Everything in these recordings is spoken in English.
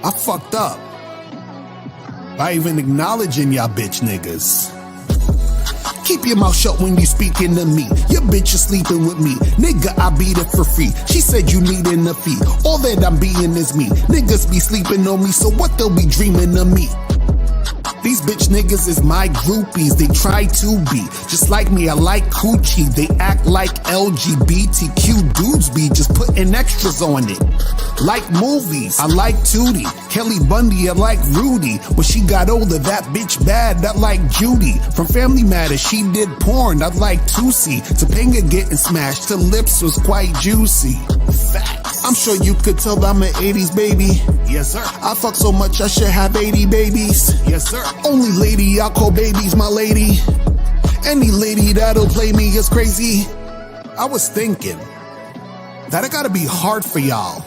I fucked up by even acknowledging y'all bitch niggas. Keep your mouth shut when you speaking to me. Your bitch is sleeping with me. Nigga, I beat it for free. She said you needin' a fee. All that I'm being is me. Niggas be sleeping on me, so what they'll be dreaming of me? These bitch niggas is my groupies, they try to be just like me. I like coochie, they act like LGBTQ dudes be just putting extras on it. Like movies, I like Tootie. Kelly Bundy, I like Rudy. When she got older, that bitch bad, I like Judy. From Family Matters, she did porn, I like Tootsie. Topanga getting smashed, her lips was quite juicy. Facts. I'm sure you could tell I'm an 80s baby. Yes, sir. I fuck so much I should have 80 babies. Yes, sir. Only lady I call babies my lady. Any lady that'll play me is crazy. I was thinking that it gotta be hard for y'all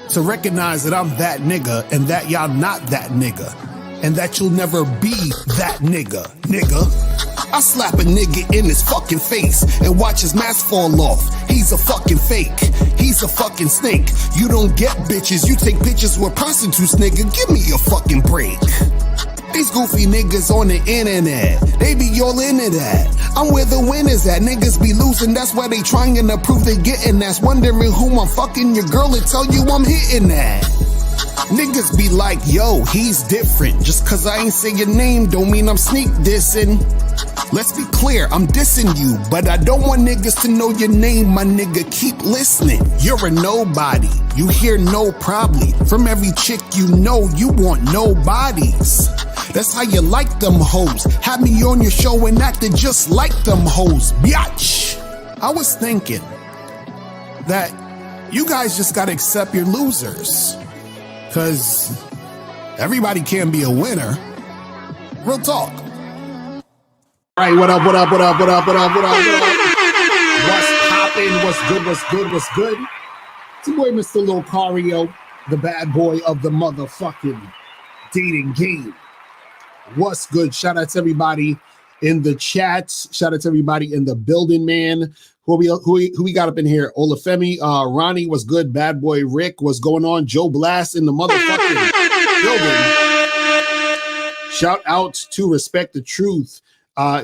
to recognize that I'm that nigga and that y'all not that nigga. And that you'll never be that nigga. I slap a nigga in his fucking face and watch his mask fall off. He's a fucking fake. He's a fucking snake. You don't get bitches. You take pictures with prostitutes, nigga. Give me a fucking break. These goofy niggas on the internet, they be all into that. I'm where the winners at. Niggas be losing, that's why they trying to prove they getting that's wondering who I'm fucking. Your girl and tell you I'm hitting that. Niggas be like, yo, he's different. Just cause I ain't say your name don't mean I'm sneak dissing. Let's be clear, I'm dissing you, but I don't want niggas to know your name, my nigga, keep listening. You're a nobody, you hear no probably. From every chick you know, you want nobodies. That's how you like them hoes. Have me on your show and acted just like them hoes, biatch. I was thinking that you guys just gotta accept your losers. Cause everybody can be a winner. Real talk. All right, what up? What's poppin'? What's good? It's your boy, Mr. Locario, the bad boy of the motherfucking dating game. What's good? Shout out to everybody in the chat. Shout out to everybody in the building, man. Who we got up in here? Olafemi, Ronnie was good. Bad boy Rick, what's going on? Joe Blast in the motherfucking building. Shout out to Respect the Truth.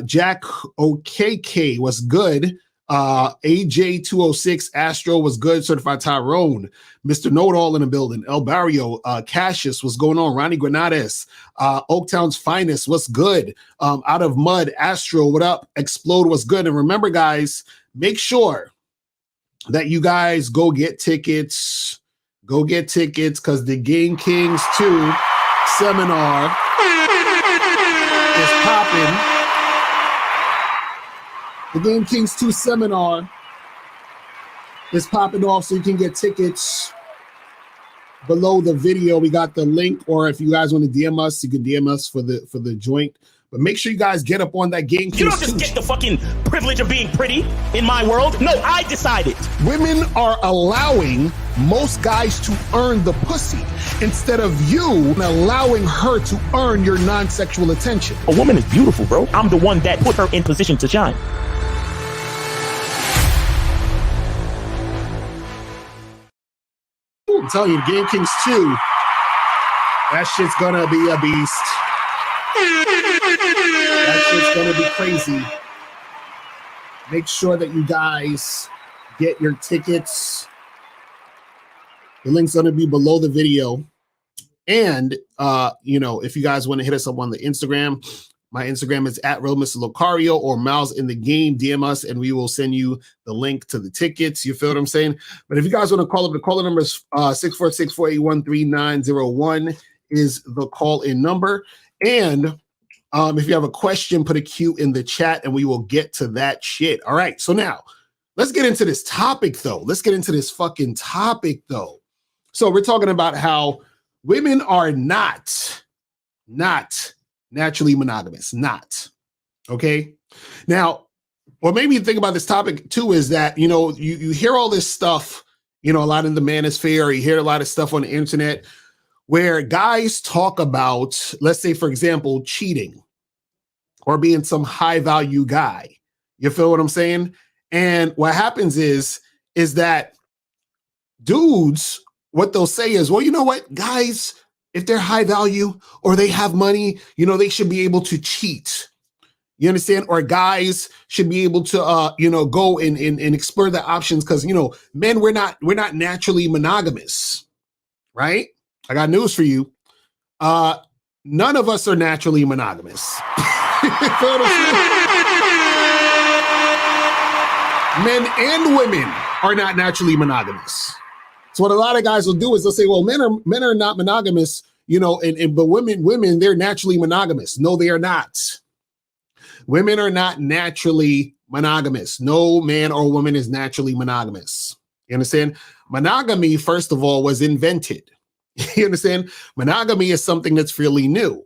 Jack OKK was good. AJ206 Astro was good. Certified Tyrone. Mr. Know-It-All in the building. El Barrio. Cassius, what's going on? Ronnie Granades. Oaktown's Finest, what's good? Out of Mud, Astro, what up? Explode, what's good? And remember, guys, make sure that you guys go get tickets. Go get tickets because the Game Kings 2 seminar is popping. The Game Kings 2 seminar is popping off, so you can get tickets below the video. We got the link, or if you guys want to DM us, you can DM us for the joint. But make sure you guys get up on that Game Kings 2. You don't just get the fucking privilege of being pretty in my world. No, I decided. Women are allowing most guys to earn the pussy instead of you allowing her to earn your non-sexual attention. A woman is beautiful, bro. I'm the one that put her in position to shine. I'm telling you, Game Kings 2, that shit's gonna be a beast. That shit's gonna be crazy. Make sure that you guys get your tickets. The link's gonna be below the video. And if you guys want to hit us up on the Instagram, my Instagram is at Real Mr. Locario or Miles in the Game. DM us and we will send you the link to the tickets. You feel what I'm saying? But if you guys want to call up, the caller number is 646-481-3901 is the call-in number. And if you have a question, put a Q in the chat and we will get to that shit. All right. So now let's get into this topic, though. Let's get into this fucking topic, though. So we're talking about how women are not naturally monogamous. Not. Okay. Now, what made me think about this topic too is that, you hear all this stuff, a lot in the manosphere, or you hear a lot of stuff on the internet where guys talk about, let's say, for example, cheating or being some high value guy. You feel what I'm saying? And what happens is that dudes what they'll say is, well, you know what, guys, if they're high value or they have money, they should be able to cheat. You understand? Or guys should be able to, go and explore the options because, men, we're not naturally monogamous, right? I got news for you. None of us are naturally monogamous. Men and women are not naturally monogamous. So what a lot of guys will do is they'll say, well, men are not monogamous, but women, they're naturally monogamous. No, they are not. Women are not naturally monogamous. No man or woman is naturally monogamous. You understand? Monogamy, first of all, was invented. You understand? Monogamy is something that's fairly new.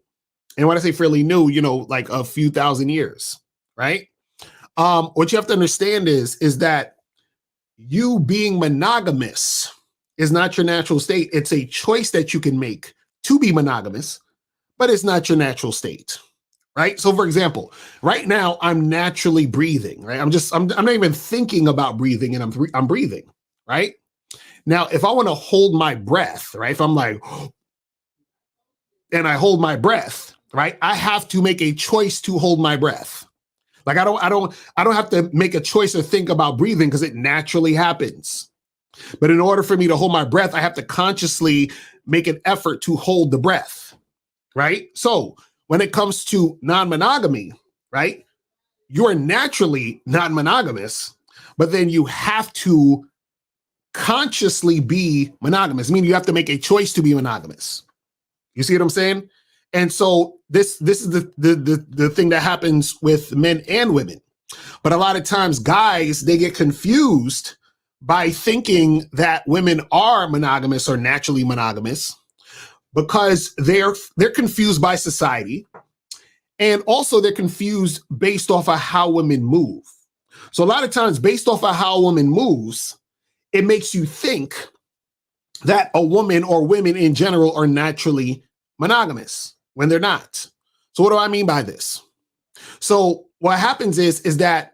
And when I say fairly new, like a few thousand years, right? What you have to understand is that you being monogamous is not your natural state. It's a choice that you can make to be monogamous, but it's not your natural state, right? So for example, right now I'm naturally breathing, right? I'm not even thinking about breathing and I'm breathing, right? Now, if I want to hold my breath, right? If I'm like, and I hold my breath, right? I have to make a choice to hold my breath. Like I don't have to make a choice or think about breathing because it naturally happens. But in order for me to hold my breath, I have to consciously make an effort to hold the breath, right? So when it comes to non-monogamy, right? You're naturally non-monogamous, but then you have to consciously be monogamous. I mean, you have to make a choice to be monogamous. You see what I'm saying? And so this is the thing that happens with men and women. But a lot of times guys, they get confused by thinking that women are monogamous or naturally monogamous because they're confused by society. And also they're confused based off of how women move. So a lot of times based off of how a woman moves, it makes you think that a woman or women in general are naturally monogamous when they're not. So what do I mean by this? So what happens is that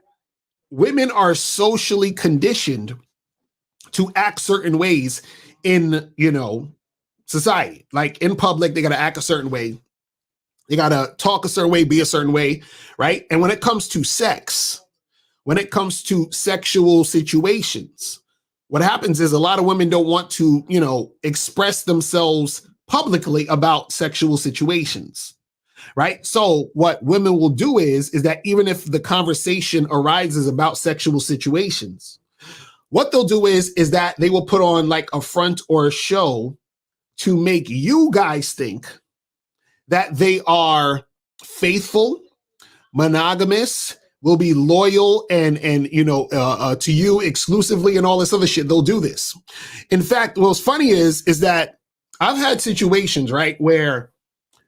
women are socially conditioned to act certain ways in, society. Like in public, they got to act a certain way. They got to talk a certain way, be a certain way, right? And when it comes to sex, when it comes to sexual situations, what happens is a lot of women don't want to, express themselves publicly about sexual situations, right? So what women will do is that even if the conversation arises about sexual situations, what they'll do is that they will put on like a front or a show to make you guys think that they are faithful, monogamous, will be loyal and to you exclusively and all this other shit. They'll do this. In fact, what's funny is that I've had situations, right, where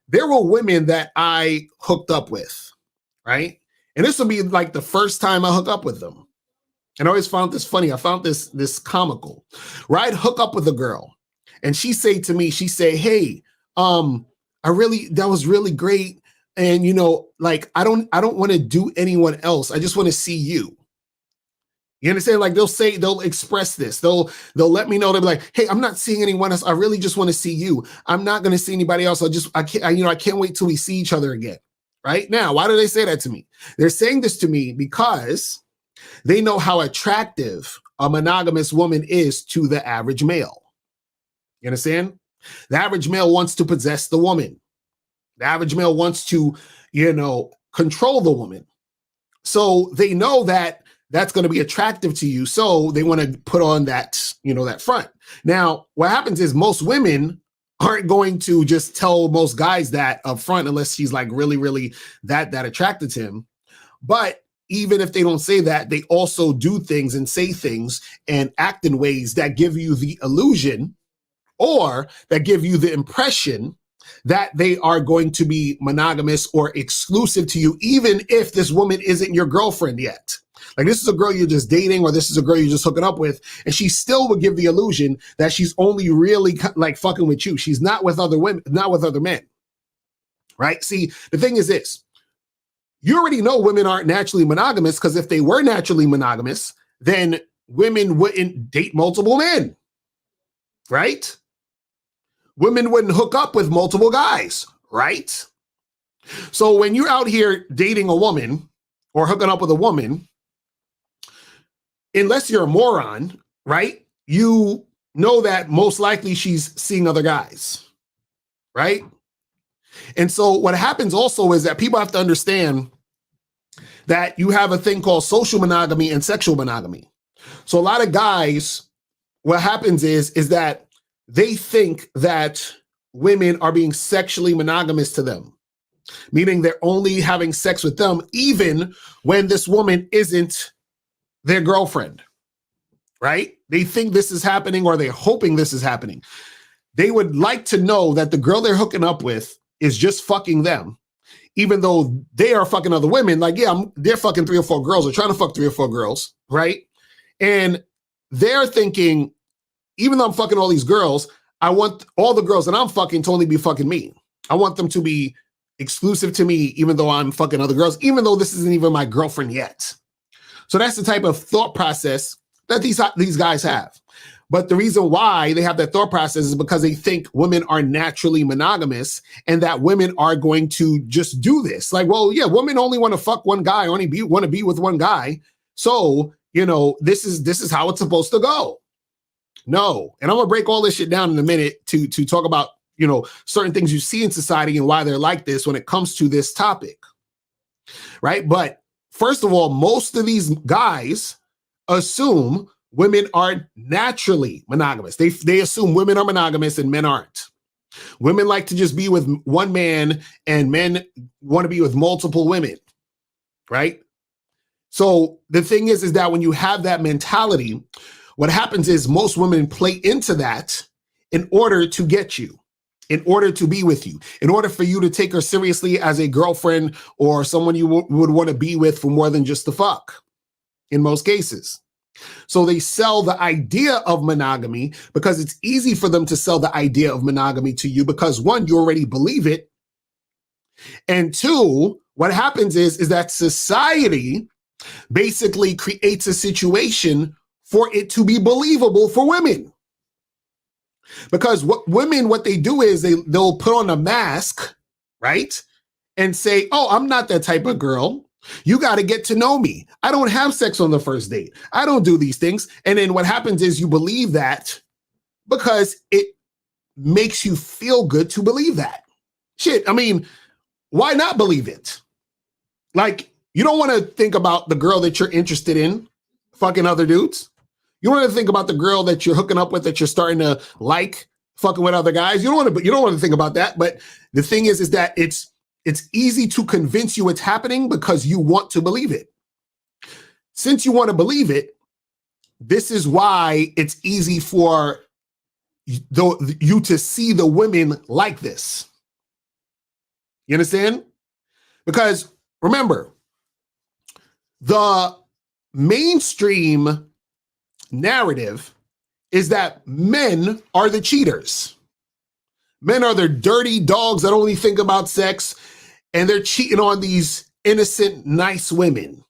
there were women that I hooked up with, right? And this will be like the first time I hook up with them. And I always found this funny. I found this comical, right? I'd hook up with a girl and she say to me, hey, that was really great. And, I don't want to do anyone else. I just want to see you. You understand? Like they'll express this. They'll let me know. They'll be like, hey, I'm not seeing anyone else. I really just want to see you. I'm not going to see anybody else. I can't wait till we see each other again. Right now, why do they say that to me? They're saying this to me because they know how attractive a monogamous woman is to the average male. You understand? The average male wants to possess the woman. The average male wants to, control the woman. So they know that that's going to be attractive to you. So they want to put on that, that front. Now, what happens is most women aren't going to just tell most guys that up front unless she's like really, really that attracted to him. But even if they don't say that, they also do things and say things and act in ways that give you the illusion or that give you the impression that they are going to be monogamous or exclusive to you, even if this woman isn't your girlfriend yet. Like this is a girl you're just dating or this is a girl you're just hooking up with, and she still would give the illusion that she's only really like fucking with you. She's not with other women, not with other men, right? See, the thing is this. You already know women aren't naturally monogamous because if they were naturally monogamous, then women wouldn't date multiple men, right? women wouldn't hook up with multiple guys, right? So when you're out here dating a woman or hooking up with a woman, unless you're a moron, right? You know that most likely she's seeing other guys, right? And so what happens also is that people have to understand that you have a thing called social monogamy and sexual monogamy. So a lot of guys, what happens is that they think that women are being sexually monogamous to them, meaning they're only having sex with them, even when this woman isn't their girlfriend, right? They think this is happening, or they're hoping this is happening. They would like to know that the girl they're hooking up with is just fucking them, even though they are fucking other women. Like, yeah, they're fucking 3 or 4 girls, or trying to fuck 3 or 4 girls, right? And they're thinking, even though I'm fucking all these girls, I want all the girls that I'm fucking to only be fucking me. I want them to be exclusive to me, even though I'm fucking other girls, even though this isn't even my girlfriend yet. So that's the type of thought process that these guys have. But the reason why they have that thought process is because they think women are naturally monogamous, and that women are going to just do this. Like, well, yeah, women only want to fuck one guy, want to be with one guy. So, this is how it's supposed to go. No. And I'm going to break all this shit down in a minute to talk about, certain things you see in society and why they're like this when it comes to this topic. Right. But first of all, most of these guys assume women are naturally monogamous. They assume women are monogamous and men aren't. Women like to just be with one man, and men want to be with multiple women. Right. So the thing is that when you have that mentality, what happens is most women play into that in order to get you, in order to be with you, in order for you to take her seriously as a girlfriend or someone you would want to be with for more than just the fuck, in most cases. So they sell the idea of monogamy because it's easy for them to sell the idea of monogamy to you because, one, you already believe it. And two, what happens is that society basically creates a situation for it to be believable for women. Because what they do is they'll put on a mask, right? And say, oh, I'm not that type of girl. You got to get to know me. I don't have sex on the first date. I don't do these things. And then what happens is you believe that because it makes you feel good to believe that. Shit, I mean, why not believe it? Like, you don't want to think about the girl that you're interested in fucking other dudes. You don't want to think about the girl that you're hooking up with, that you're starting to like fucking with other guys. You don't want to think about that. But the thing is that it's easy to convince you it's happening because you want to believe it. Since you want to believe it, this is why it's easy for you to see the women like this. You understand? Because remember, the mainstream narrative is that men are the cheaters. Men are the dirty dogs that only think about sex, and they're cheating on these innocent, nice women.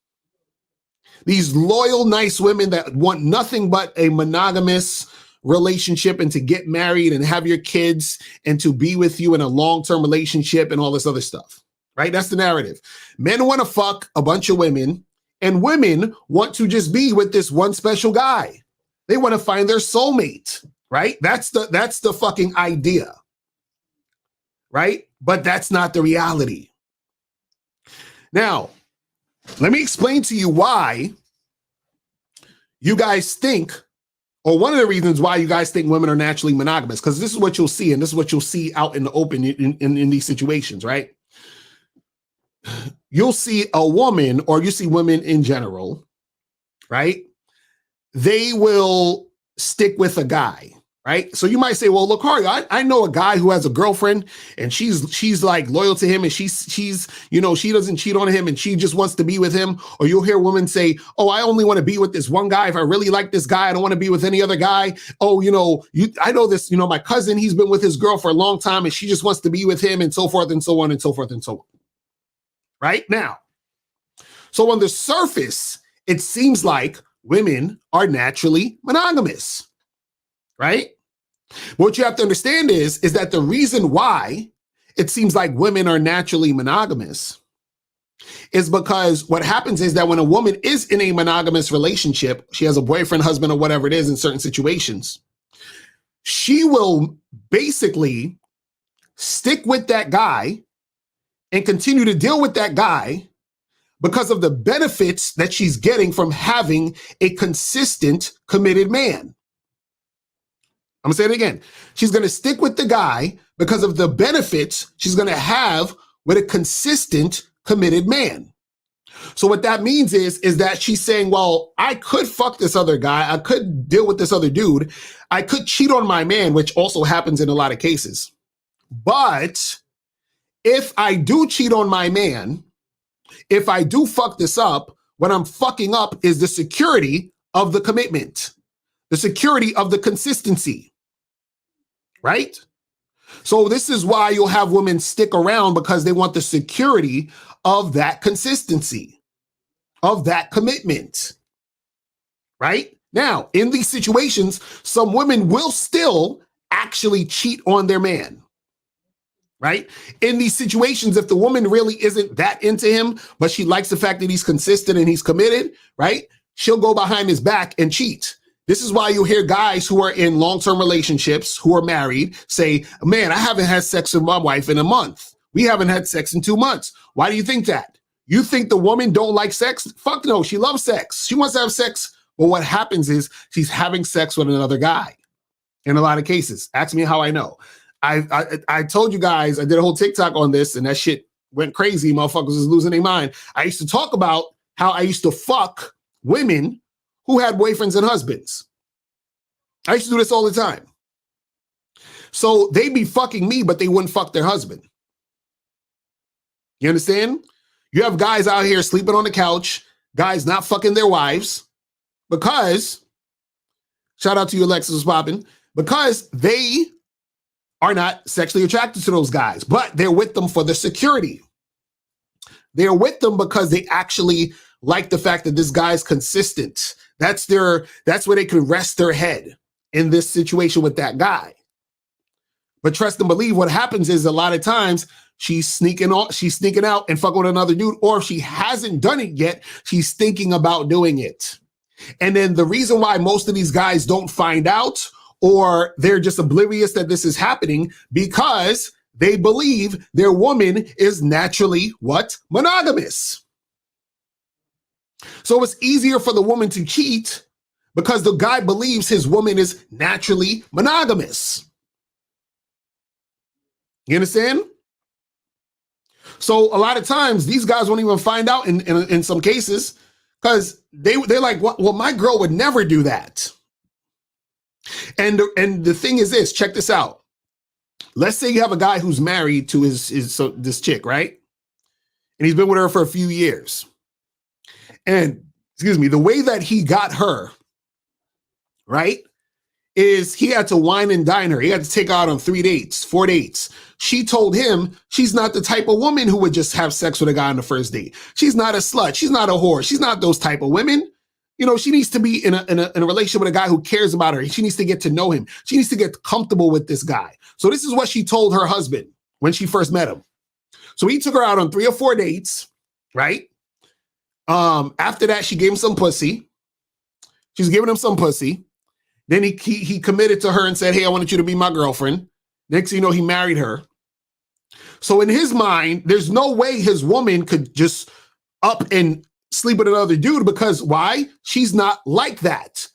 These loyal, nice women that want nothing but a monogamous relationship and to get married and have your kids and to be with you in a long-term relationship and all this other stuff, right? That's the narrative. Men want to fuck a bunch of women, and women want to just be with this one special guy. They want to find their soulmate, right? That's the fucking idea, right? But that's not the reality. Now, let me explain to you why you guys think, or one of the reasons why you guys think women are naturally monogamous, because this is what you'll see, and this is what you'll see out in the open in these situations, right? You'll see a woman, or you see women in general, right? They will stick with a guy, right? So you might say, well, look, Harry, I know a guy who has a girlfriend and she's like loyal to him, and she's she doesn't cheat on him and she just wants to be with him. Or you'll hear women say, oh, I only want to be with this one guy. If I really like this guy, I don't want to be with any other guy. Oh, I know this, my cousin, he's been with his girl for a long time and she just wants to be with him, and so forth and so on and so forth and so on. Right now. So on the surface, it seems like women are naturally monogamous, right? What you have to understand is that the reason why it seems like women are naturally monogamous is because what happens is that when a woman is in a monogamous relationship, she has a boyfriend, husband, or whatever it is in certain situations, she will basically stick with that guy and continue to deal with that guy because of the benefits that she's getting from having a consistent, committed man. I'm gonna say it again. She's gonna stick with the guy because of the benefits she's gonna have with a consistent, committed man. So what that means is that she's saying, well, I could fuck this other guy. I could deal with this other dude. I could cheat on my man, which also happens in a lot of cases. But if I do cheat on my man, if I do fuck this up, what I'm fucking up is the security of the commitment, the security of the consistency, right? So this is why you'll have women stick around, because they want the security of that consistency, of that commitment, right? Now, in these situations, some women will still actually cheat on their man, right? In these situations, if the woman really isn't that into him, but she likes the fact that he's consistent and he's committed, right? She'll go behind his back and cheat. This is why you hear guys who are in long-term relationships, who are married, say, man, I haven't had sex with my wife in a month. We haven't had sex in 2 months. Why do you think that? You think the woman don't like sex? Fuck no, she loves sex. She wants to have sex. But what happens is she's having sex with another guy in a lot of cases. Ask me how I know. I told you guys, I did a whole TikTok on this, and that shit went crazy. Motherfuckers was losing their mind. I used to talk about how I used to fuck women who had boyfriends and husbands. I used to do this all the time. So they'd be fucking me, but they wouldn't fuck their husband. You understand? You have guys out here sleeping on the couch, guys not fucking their wives, because, shout out to you, Alexis was popping, because they are not sexually attracted to those guys, but they're with them for the security. They're with them because they actually like the fact that this guy's consistent. That's where they can rest their head in this situation with that guy. But trust and believe, what happens is a lot of times she's sneaking out and fucking with another dude, or if she hasn't done it yet, she's thinking about doing it. And then the reason why most of these guys don't find out, or they're just oblivious that this is happening, because they believe their woman is naturally what? Monogamous. So it's easier for the woman to cheat because the guy believes his woman is naturally monogamous. You understand? So a lot of times these guys won't even find out in some cases, because they're like, well, my girl would never do that. And the thing is this, check this out. Let's say you have a guy who's married to this chick, right? And he's been with her for a few years. And, the way that he got her, right, is he had to wine and dine her. He had to take her out on 3 dates, 4 dates. She told him she's not the type of woman who would just have sex with a guy on the first date. She's not a slut. She's not a whore. She's not those type of women. You know, she needs to be in a relationship with a guy who cares about her. She needs to get to know him. She needs to get comfortable with this guy. So this is what she told her husband when she first met him. So he took her out on 3 or 4 dates, right? After that, she gave him some pussy. She's giving him some pussy. Then he committed to her and said, hey, I wanted you to be my girlfriend. Next thing you know, he married her. So in his mind, there's no way his woman could just up and sleep with another dude, because why? She's not like that.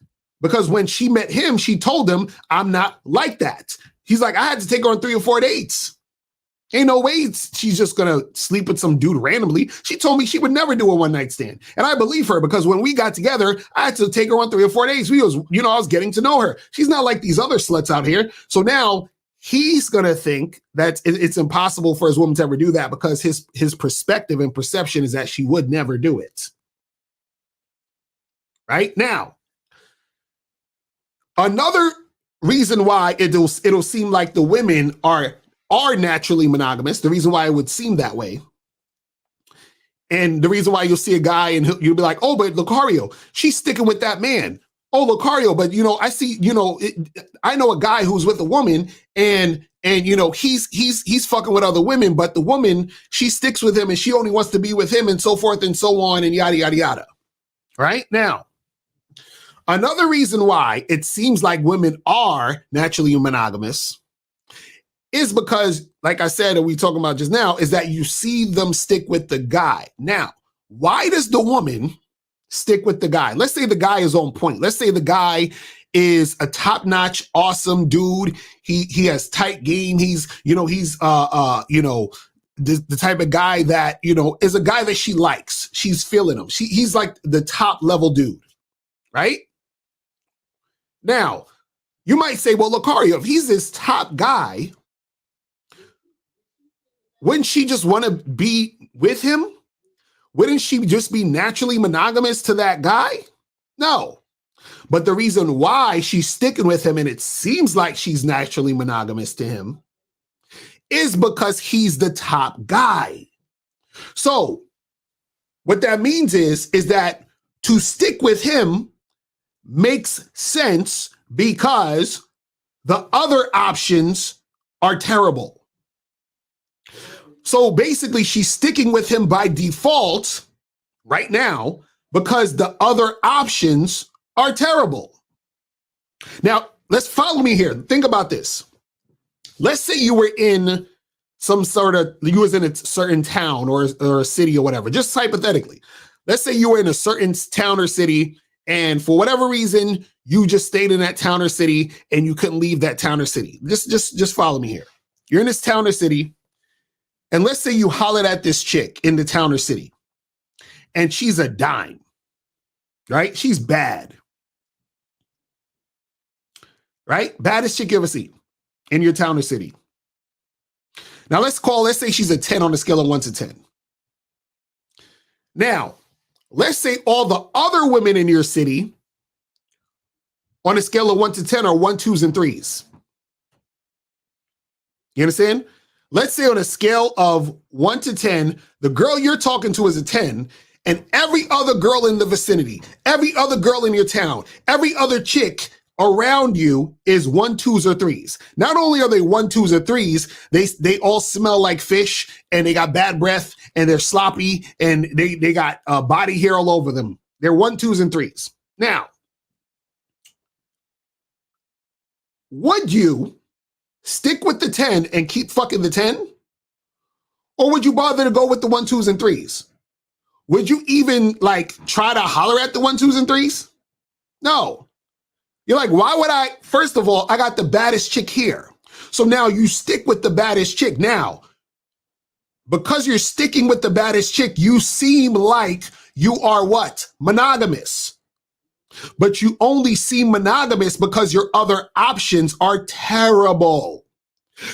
Because when she met him, she told him, I'm not like that. He's like, I had to take her on 3 or 4 dates. Ain't no way she's just gonna sleep with some dude randomly. She told me she would never do a one-night stand. And I believe her, because when we got together, I had to take her on 3 or 4 days. I was getting to know her. She's not like these other sluts out here. So now he's gonna think that it's impossible for his woman to ever do that, because his perspective and perception is that she would never do it. Right? Now, another reason why it'll seem like the women are naturally monogamous, the reason why it would seem that way, and the reason why you'll see a guy and you'll be like, oh, but Lucario, she's sticking with that man. oh, Lucario, but I see, I know a guy who's with a woman and he's fucking with other women, but the woman, she sticks with him and she only wants to be with him and so forth and so on and yada, yada, yada. Right? Now, another reason why it seems like women are naturally monogamous is because, like I said, and we talking about just now, is that you see them stick with the guy. Now, why does the woman stick with the guy? Let's say the guy is on point. Let's say the guy is a top-notch, awesome dude. He has tight game. He's the type of guy that, is a guy that she likes. She's feeling him. He's like the top level dude, right? Now, you might say, well, Lucario, if he's this top guy, wouldn't she just want to be with him? Wouldn't she just be naturally monogamous to that guy? No. But the reason why she's sticking with him, and it seems like she's naturally monogamous to him, is because he's the top guy. So what that means is that to stick with him makes sense because the other options are terrible. So basically, she's sticking with him by default right now because the other options are terrible. Now, let's follow me here. Think about this. Let's say you were in you was in a certain town or a city or whatever, just hypothetically. Let's say you were in a certain town or city, and for whatever reason, you just stayed in that town or city and you couldn't leave that town or city. Just follow me here. You're in this town or city, and let's say you hollered at this chick in the town or city, and she's a dime, right? She's bad, right? Baddest chick you ever seen in your town or city. Now let's say she's a 10 on a scale of 1 to 10. Now, let's say all the other women in your city on a scale of 1 to 10 are 1, 2s, and 3s. You understand? Let's say on a scale of 1 to 10, the girl you're talking to is a 10, and every other girl in the vicinity, every other girl in your town, every other chick around you is 1, 2s, or 3s. Not only are they 1, 2s, or 3s, they all smell like fish, and they got bad breath, and they're sloppy, and they got body hair all over them. They're 1, 2s, and 3s. Now, would you stick with the 10 and keep fucking the 10? Or would you bother to go with the 1, 2s, and 3s? Would you even try to holler at the 1, 2s, and 3s? No. You're like, why would I? First of all, I got the baddest chick here. So now you stick with the baddest chick. Now, because you're sticking with the baddest chick, you seem like you are what? Monogamous. But you only seem monogamous because your other options are terrible.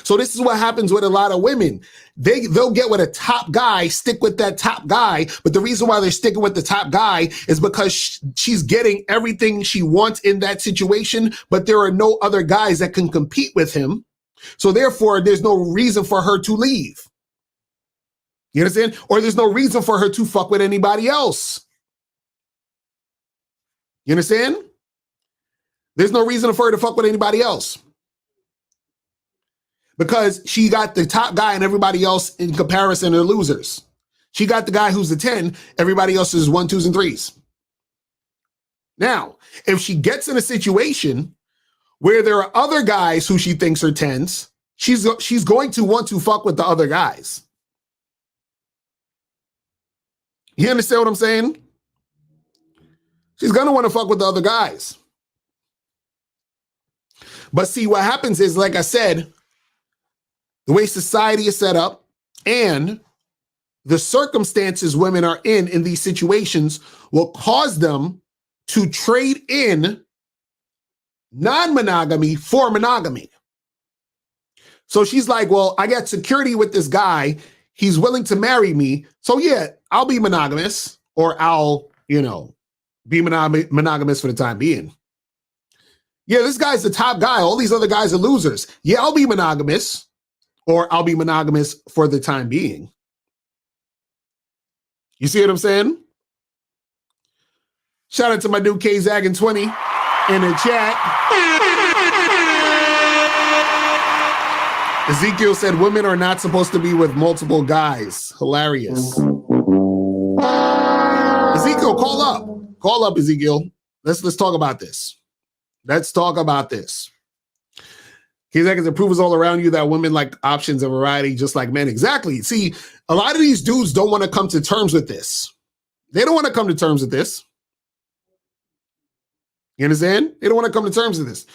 So this is what happens with a lot of women. They'll get with a top guy, stick with that top guy. But the reason why they're sticking with the top guy is because she's getting everything she wants in that situation, but there are no other guys that can compete with him. So therefore, there's no reason for her to leave. You understand? Or there's no reason for her to fuck with anybody else. You understand? There's no reason for her to fuck with anybody else. Because she got the top guy and everybody else in comparison are losers. She got the guy who's the 10, everybody else is 1, 2s, and 3s. Now, if she gets in a situation where there are other guys who she thinks are 10s, she's going to want to fuck with the other guys. You understand what I'm saying? She's going to want to fuck with the other guys. But see, what happens is, like I said, the way society is set up and the circumstances women are in these situations will cause them to trade in non-monogamy for monogamy. So she's like, well, I got security with this guy. He's willing to marry me. So yeah, I'll be monogamous, or I'll, be monogamous for the time being. Yeah, this guy's the top guy. All these other guys are losers. Yeah, I'll be monogamous, or I'll be monogamous for the time being. You see what I'm saying? Shout out to my dude K-Zag in 20. in the chat. Ezekiel said women are not supposed to be with multiple guys. Hilarious. Ezekiel, call up. Call up, Ezekiel. Let's talk about this. Let's talk about this. He's like, it proves all around you that women like options and variety just like men. Exactly. See, a lot of these dudes don't want to come to terms with this. They don't want to come to terms with this. You understand? They don't want to come to terms with this.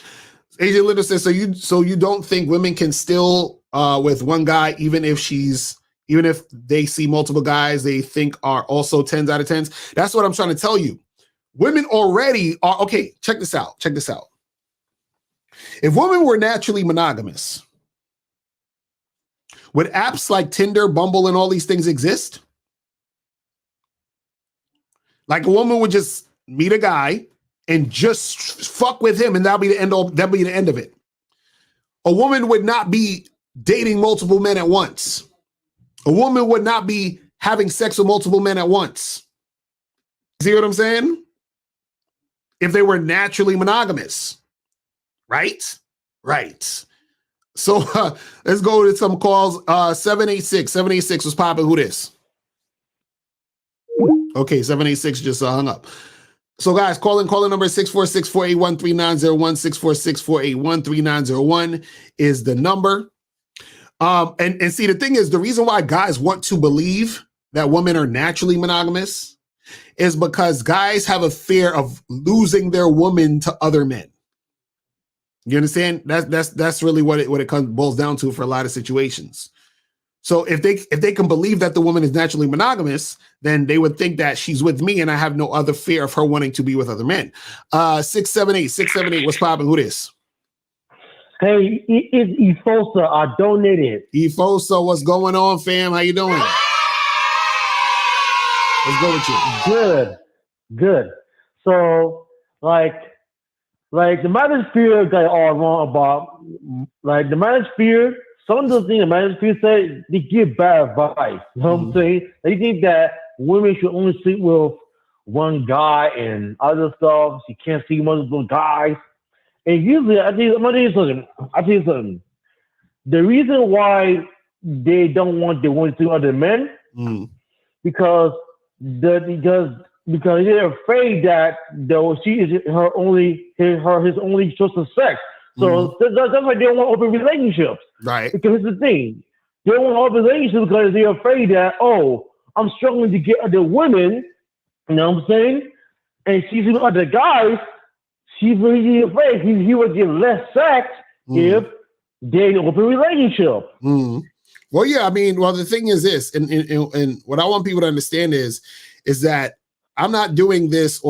Agent Linda says, so you don't think women can still with one guy, even if they see multiple guys they think are also 10s out of 10s? That's what I'm trying to tell you. Women already are, okay, check this out. Check this out. If women were naturally monogamous, would apps like Tinder, Bumble, and all these things exist? Like a woman would just meet a guy and just fuck with him, and that'll be the end of it. A woman would not be dating multiple men at once. A woman would not be having sex with multiple men at once. See what I'm saying? If they were naturally monogamous. Right? Right. So let's go to some calls. 786 was popping. Who this? Okay, 786 just hung up. So guys, calling number 646-481-3901, 646-481-3901 is the number. And see, the thing is, the reason why guys want to believe that women are naturally monogamous is because guys have a fear of losing their woman to other men. You understand? That's really what it boils down to for a lot of situations. So if they can believe that the woman is naturally monogamous, then they would think that she's with me and I have no other fear of her wanting to be with other men. 678, what's popping? Who this? Hey, it's Efosa. I donated. Efosa, what's going on, fam? How you doing? Let's go with you. Good. So, like the manosphere got all wrong about, like the manosphere. Some of the things the manosphere say, they give bad advice. You know what I'm saying? They think that women should only sleep with one guy and other stuff. She can't see multiple guys. And usually, I tell you something. The reason why they don't want the women to see other men, because they're afraid that she is his only source of sex. So that's why they don't want open relationships. Right. Because it's the thing. They don't want open relationships because they're afraid that, I'm struggling to get other women, you know what I'm saying? And she's with other guys, she's really afraid he would get less sex if they're in an open relationship. Well, yeah, I mean, the thing is this, and what I want people to understand is that I'm not doing this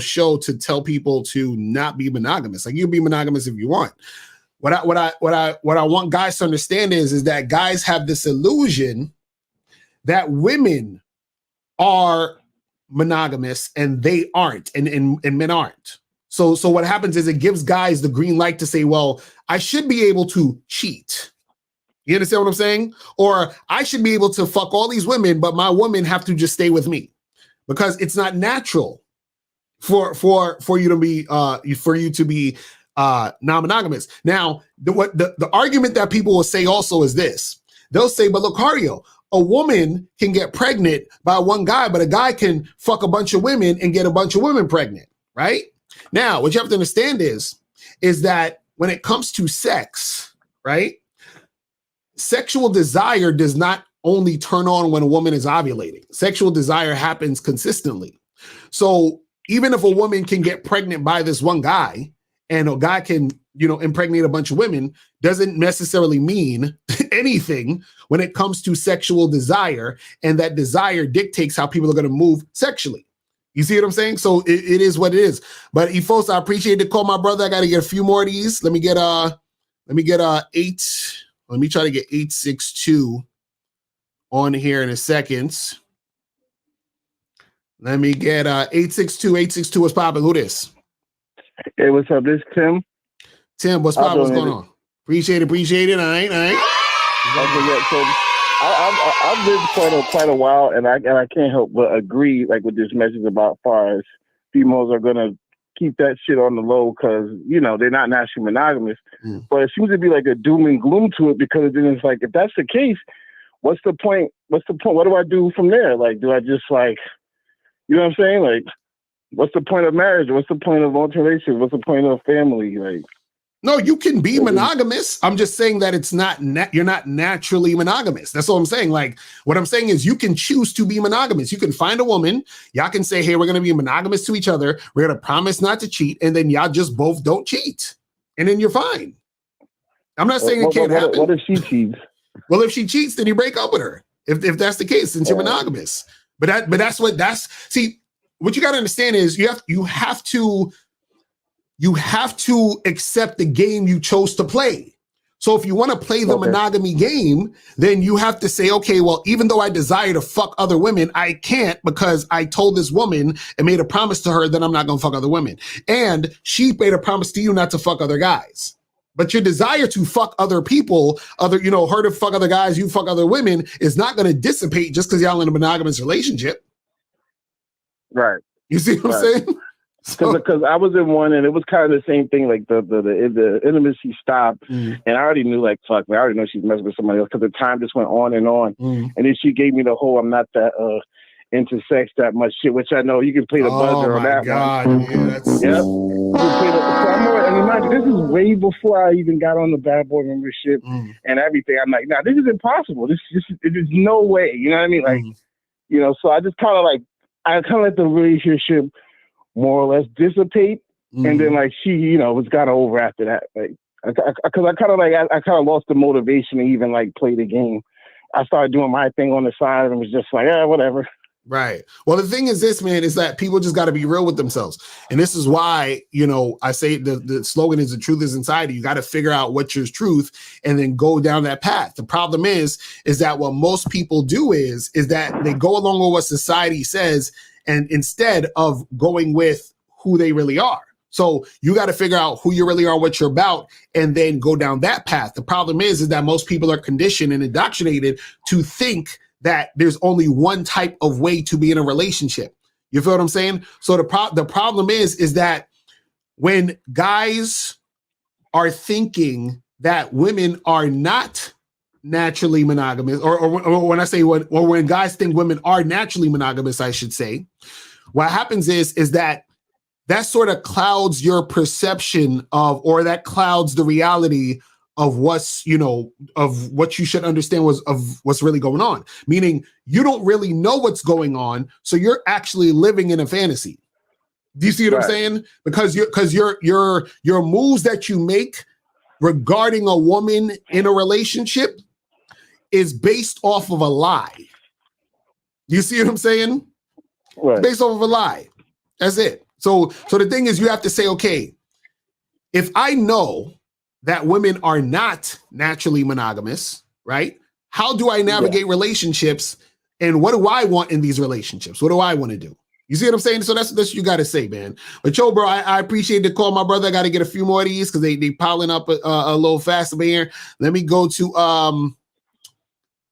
show to tell people to not be monogamous. Like, you can be monogamous if you want. What I want guys to understand is that guys have this illusion that women are monogamous and they aren't, and men aren't. So what happens is it gives guys the green light to say, well, I should be able to cheat. You understand what I'm saying? Or I should be able to fuck all these women, but my women have to just stay with me. Because it's not natural for you to be non-monogamous. Now, the argument that people will say also is this. They'll say, but look, Hario, a woman can get pregnant by one guy, but a guy can fuck a bunch of women and get a bunch of women pregnant, right? Now, what you have to understand is that when it comes to sex, right? Sexual desire does not only turn on when a woman is ovulating. Sexual desire happens consistently. So even if a woman can get pregnant by this one guy and a guy can, impregnate a bunch of women, doesn't necessarily mean anything when it comes to sexual desire. And that desire dictates how people are going to move sexually. You see what I'm saying? So it is what it is. But Efos, I appreciate the call, my brother. I got to get a few more of these. Let me get 862 on here in a second. Let me get 862 what's popping. Who this? Hey, what's up? This is Tim. Tim, what's popping? What's going on? Appreciate it. All right. Okay, yeah. So I've lived quite a while, and I can't help but agree, like, with this message about far as females are gonna keep that shit on the low because, you know, they're not naturally monogamous. But it seems to be like a doom and gloom to it because then it's like, if that's the case, what's the point? What do I do from there? Like, do I just like, you know what I'm saying? Like, what's the point of marriage? What's the point of long-term relationship? What's the point of family? Like, no, you can be monogamous. I'm just saying that it's not, you're not naturally monogamous. That's all I'm saying. Like, what I'm saying is you can choose to be monogamous. You can find a woman. Y'all can say, hey, we're going to be monogamous to each other. We're going to promise not to cheat. And then y'all just both don't cheat. And then you're fine. I'm not saying it can't happen. What if she cheats? Well, if she cheats, then you break up with her. If that's the case, since you're monogamous. But that's what you got to understand is you have to accept the game you chose to play. So if you want to play the monogamy game, then you have to say, okay, well, even though I desire to fuck other women, I can't because I told this woman and made a promise to her that I'm not going to fuck other women. And she made a promise to you not to fuck other guys. But your desire to fuck other people, her to fuck other guys, you fuck other women, is not going to dissipate just because y'all in a monogamous relationship. Right. You see what I'm saying? Because I was in one and it was kind of the same thing. Like the intimacy stopped, and I already knew, like, fuck, man, I already know she's messing with somebody else because the time just went on, and then she gave me the whole I'm not that into sex that much shit, which I know you can play the buzzer on that one. Yeah, yep. So I'm more, and mind you, this is way before I even got on the Bad Boy membership and everything. I'm like, nah, this is impossible. There's no way. You know what I mean? Like, you know. So I just kind of let the relationship more or less dissipate, and then like she, you know, was kind of over after that. Like, because I kind of lost the motivation to even like play the game. I started doing my thing on the side and was just like, whatever. Right. Well, the thing is this, man, is that people just got to be real with themselves. And this is why, you know, I say the slogan is the truth is inside you. You got to figure out what's your truth and then go down that path. The problem is that what most people do is that they go along with what society says, and instead of going with who they really are. So you got to figure out who you really are, what you're about, and then go down that path. The problem is that most people are conditioned and indoctrinated to think that there's only one type of way to be in a relationship. You feel what I'm saying? So the problem is that when guys are thinking that women are not naturally monogamous, or when I say when guys think women are naturally monogamous, I should say, what happens is that sort of clouds your perception of, or that clouds the reality of what's, you know, of what you should understand of what's really going on. Meaning you don't really know what's going on, so you're actually living in a fantasy. Do you see what I'm saying? Because your moves that you make regarding a woman in a relationship is based off of a lie. You see what I'm saying? Right. Based off of a lie. That's it. So the thing is, you have to say, okay, if I know that women are not naturally monogamous, right? How do I navigate relationships, and what do I want in these relationships? What do I want to do? You see what I'm saying? So that's what you got to say, man. But yo, bro, I appreciate the call, my brother. I got to get a few more of these because they piling up a little faster here. Let me go to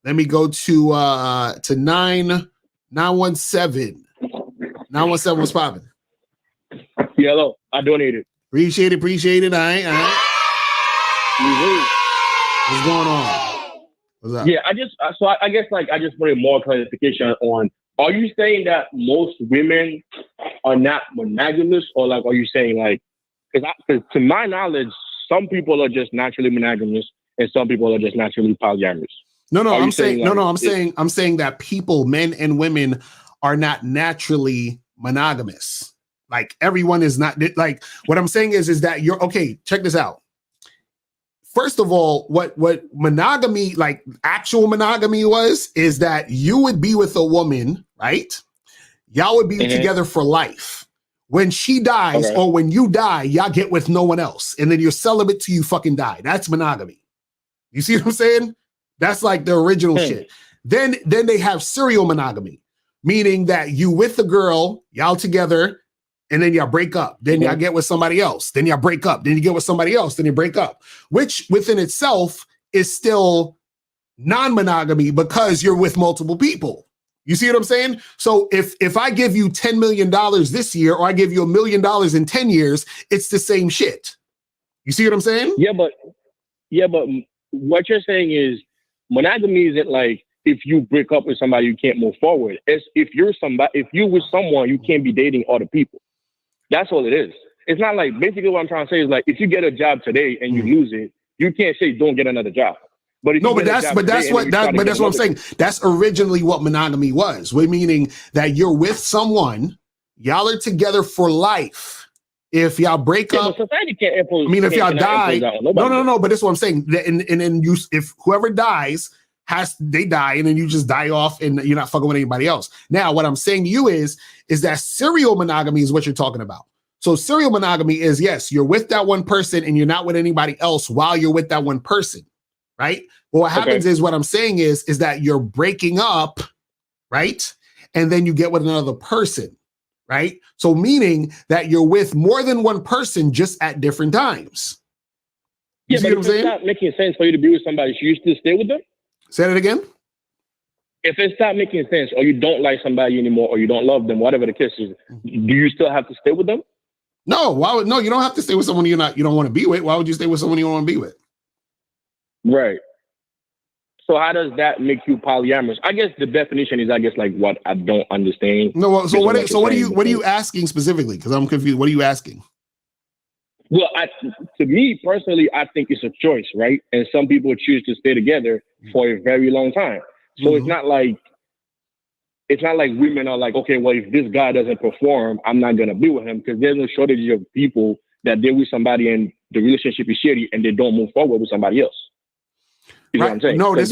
917. 917, what's popping? Yeah, hello. I donated. Appreciate it. All right. What's going on? What's up? Yeah, I guess I just wanted more clarification on, are you saying that most women are not monogamous, or like, are you saying like, because to my knowledge, some people are just naturally monogamous and some people are just naturally polyamorous. I'm saying that people, men and women, are not naturally monogamous. Like, everyone is not, like, what I'm saying is that you're, okay, check this out. First of all, what monogamy, like actual monogamy is that you would be with a woman, right? Y'all would be together for life. When she dies or when you die, y'all get with no one else. And then you're celibate till you fucking die. That's monogamy. You see what I'm saying? That's like the original shit. Then they have serial monogamy, meaning that you with the girl, y'all together, and then y'all break up. Then y'all get with somebody else. Then y'all break up. Then you get with somebody else. Then you break up, which within itself is still non-monogamy because you're with multiple people. You see what I'm saying? So if I give you $10 million this year, or I give you $1 million in 10 years, it's the same shit. You see what I'm saying? Yeah, but what you're saying is monogamy isn't like if you break up with somebody, you can't move forward. It's if you with someone, you can't be dating other people. That's all it is. It's not like, basically what I'm trying to say is like, if you get a job today and you lose it, you can't say don't get another job. But that's what I'm saying. That's originally what monogamy was. We're meaning that you're with someone, y'all are together for life. If y'all break up, society can't impose. I mean, if y'all die, no. But that's what I'm saying. And then if whoever dies they die, and then you just die off, and you're not fucking with anybody else. Now, what I'm saying to you is that serial monogamy is what you're talking about. So serial monogamy is, yes, you're with that one person and you're not with anybody else while you're with that one person, right? Well, what happens is, what I'm saying is that you're breaking up, right? And then you get with another person, right? So meaning that you're with more than one person just at different times. You see what I'm saying? It's not making sense for you to be with somebody, should you still stay with them? Say that again? If it's not making sense, or you don't like somebody anymore, or you don't love them, whatever the case is, do you still have to stay with them? No, no, you don't have to stay with someone you don't want to be with. Why would you stay with someone you don't want to be with? Right. So how does that make you polyamorous? I guess the definition is, like what I don't understand. No, so what are you asking specifically? Because I'm confused. What are you asking? Well, to me personally, I think it's a choice, right? And some people choose to stay together for a very long time. So it's not like women are like, okay, well, if this guy doesn't perform, I'm not gonna be with him, because there's no shortage of people that they're with somebody and the relationship is shitty and they don't move forward with somebody else. You know what I'm saying? No, that's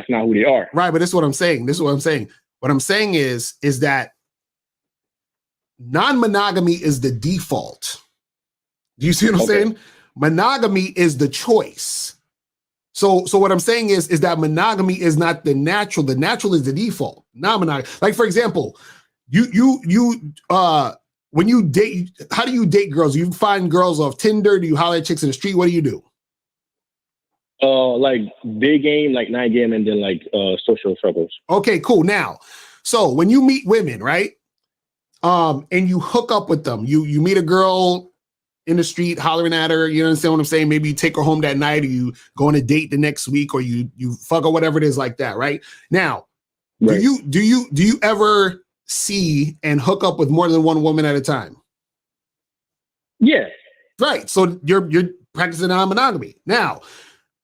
not who they are. Right, but this is what I'm saying. What I'm saying is that non-monogamy is the default. Do you see what I'm saying? Monogamy is the choice. So what I'm saying is that monogamy is not the natural. The natural is the default. Non-monogamy. Like, for example, you when you date, how do you date girls? You find girls off Tinder? Do you holler at chicks in the street? What do you do? Like day game, like night game, and then like social troubles. Okay, cool. Now, so when you meet women, right? And you hook up with them, you meet a girl in the street hollering at her, you understand what I'm saying? Maybe you take her home that night, or you go on a date the next week, or you fuck or whatever it is like that, right? Now, do you ever see and hook up with more than one woman at a time? Yeah. Right. So you're practicing non-monogamy. Now,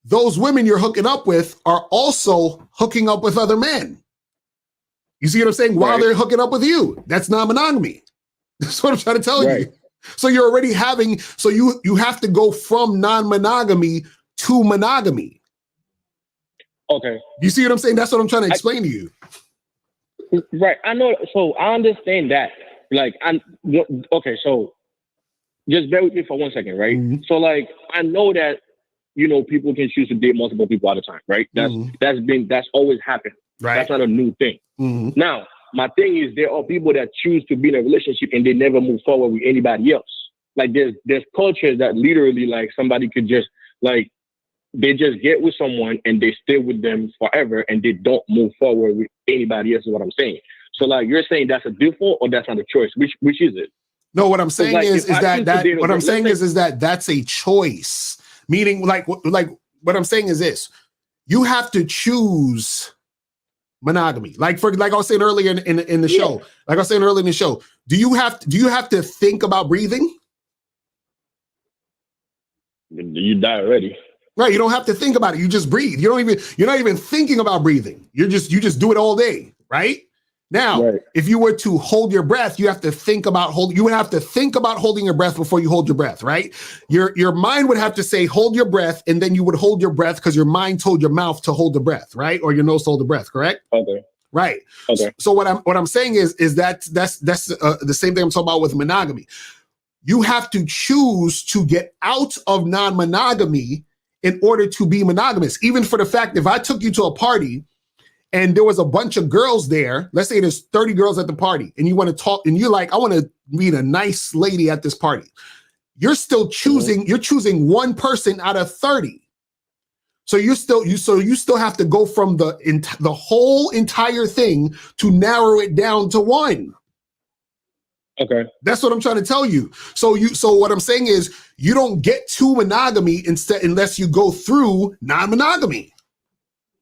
those women you're hooking up with are also hooking up with other men. You see what I'm saying? While they're hooking up with you. That's non-monogamy. That's what I'm trying to tell you. So you're already having, so you have to go from non-monogamy to monogamy. Okay. You see what I'm saying? That's what I'm trying to explain to you. Right. I know. So I understand that. Like, okay. So just bear with me for 1 second, right? Mm-hmm. So like, I know that, people can choose to date multiple people at a time, right? That's always happened. Right. That's not a new thing. Mm-hmm. Now, my thing is, there are people that choose to be in a relationship and they never move forward with anybody else. Like there's cultures that literally, like, somebody could just, like, they just get with someone and they stay with them forever and they don't move forward with anybody else, is what I'm saying. So like, you're saying that's a default or that's not a choice? Which is it? No, what I'm saying is that that's a choice. Meaning, like what I'm saying is this: you have to choose monogamy. Like I was saying earlier in the show. Like I was saying earlier in the show, do you have to think about breathing? You die already. Right, you don't have to think about it. You just breathe. You're not even thinking about breathing. You just do it all day, right? Now, if you were to hold your breath, you would have to think about holding your breath before you hold your breath, right? Your mind would have to say hold your breath, and then you would hold your breath because your mind told your mouth to hold the breath, right? Or your nose to hold the breath, correct? Okay. Right. Okay. So what I'm saying is that's the same thing I'm talking about with monogamy. You have to choose to get out of non-monogamy in order to be monogamous. Even for the fact, if I took you to a party and there was a bunch of girls there, let's say there's 30 girls at the party, and you want to talk, and you're like, I want to meet a nice lady at this party. You're still choosing, you're choosing one person out of 30. So you still have to go from the whole entire thing to narrow it down to one. Okay. That's what I'm trying to tell you. So what I'm saying is you don't get to monogamy unless you go through non-monogamy.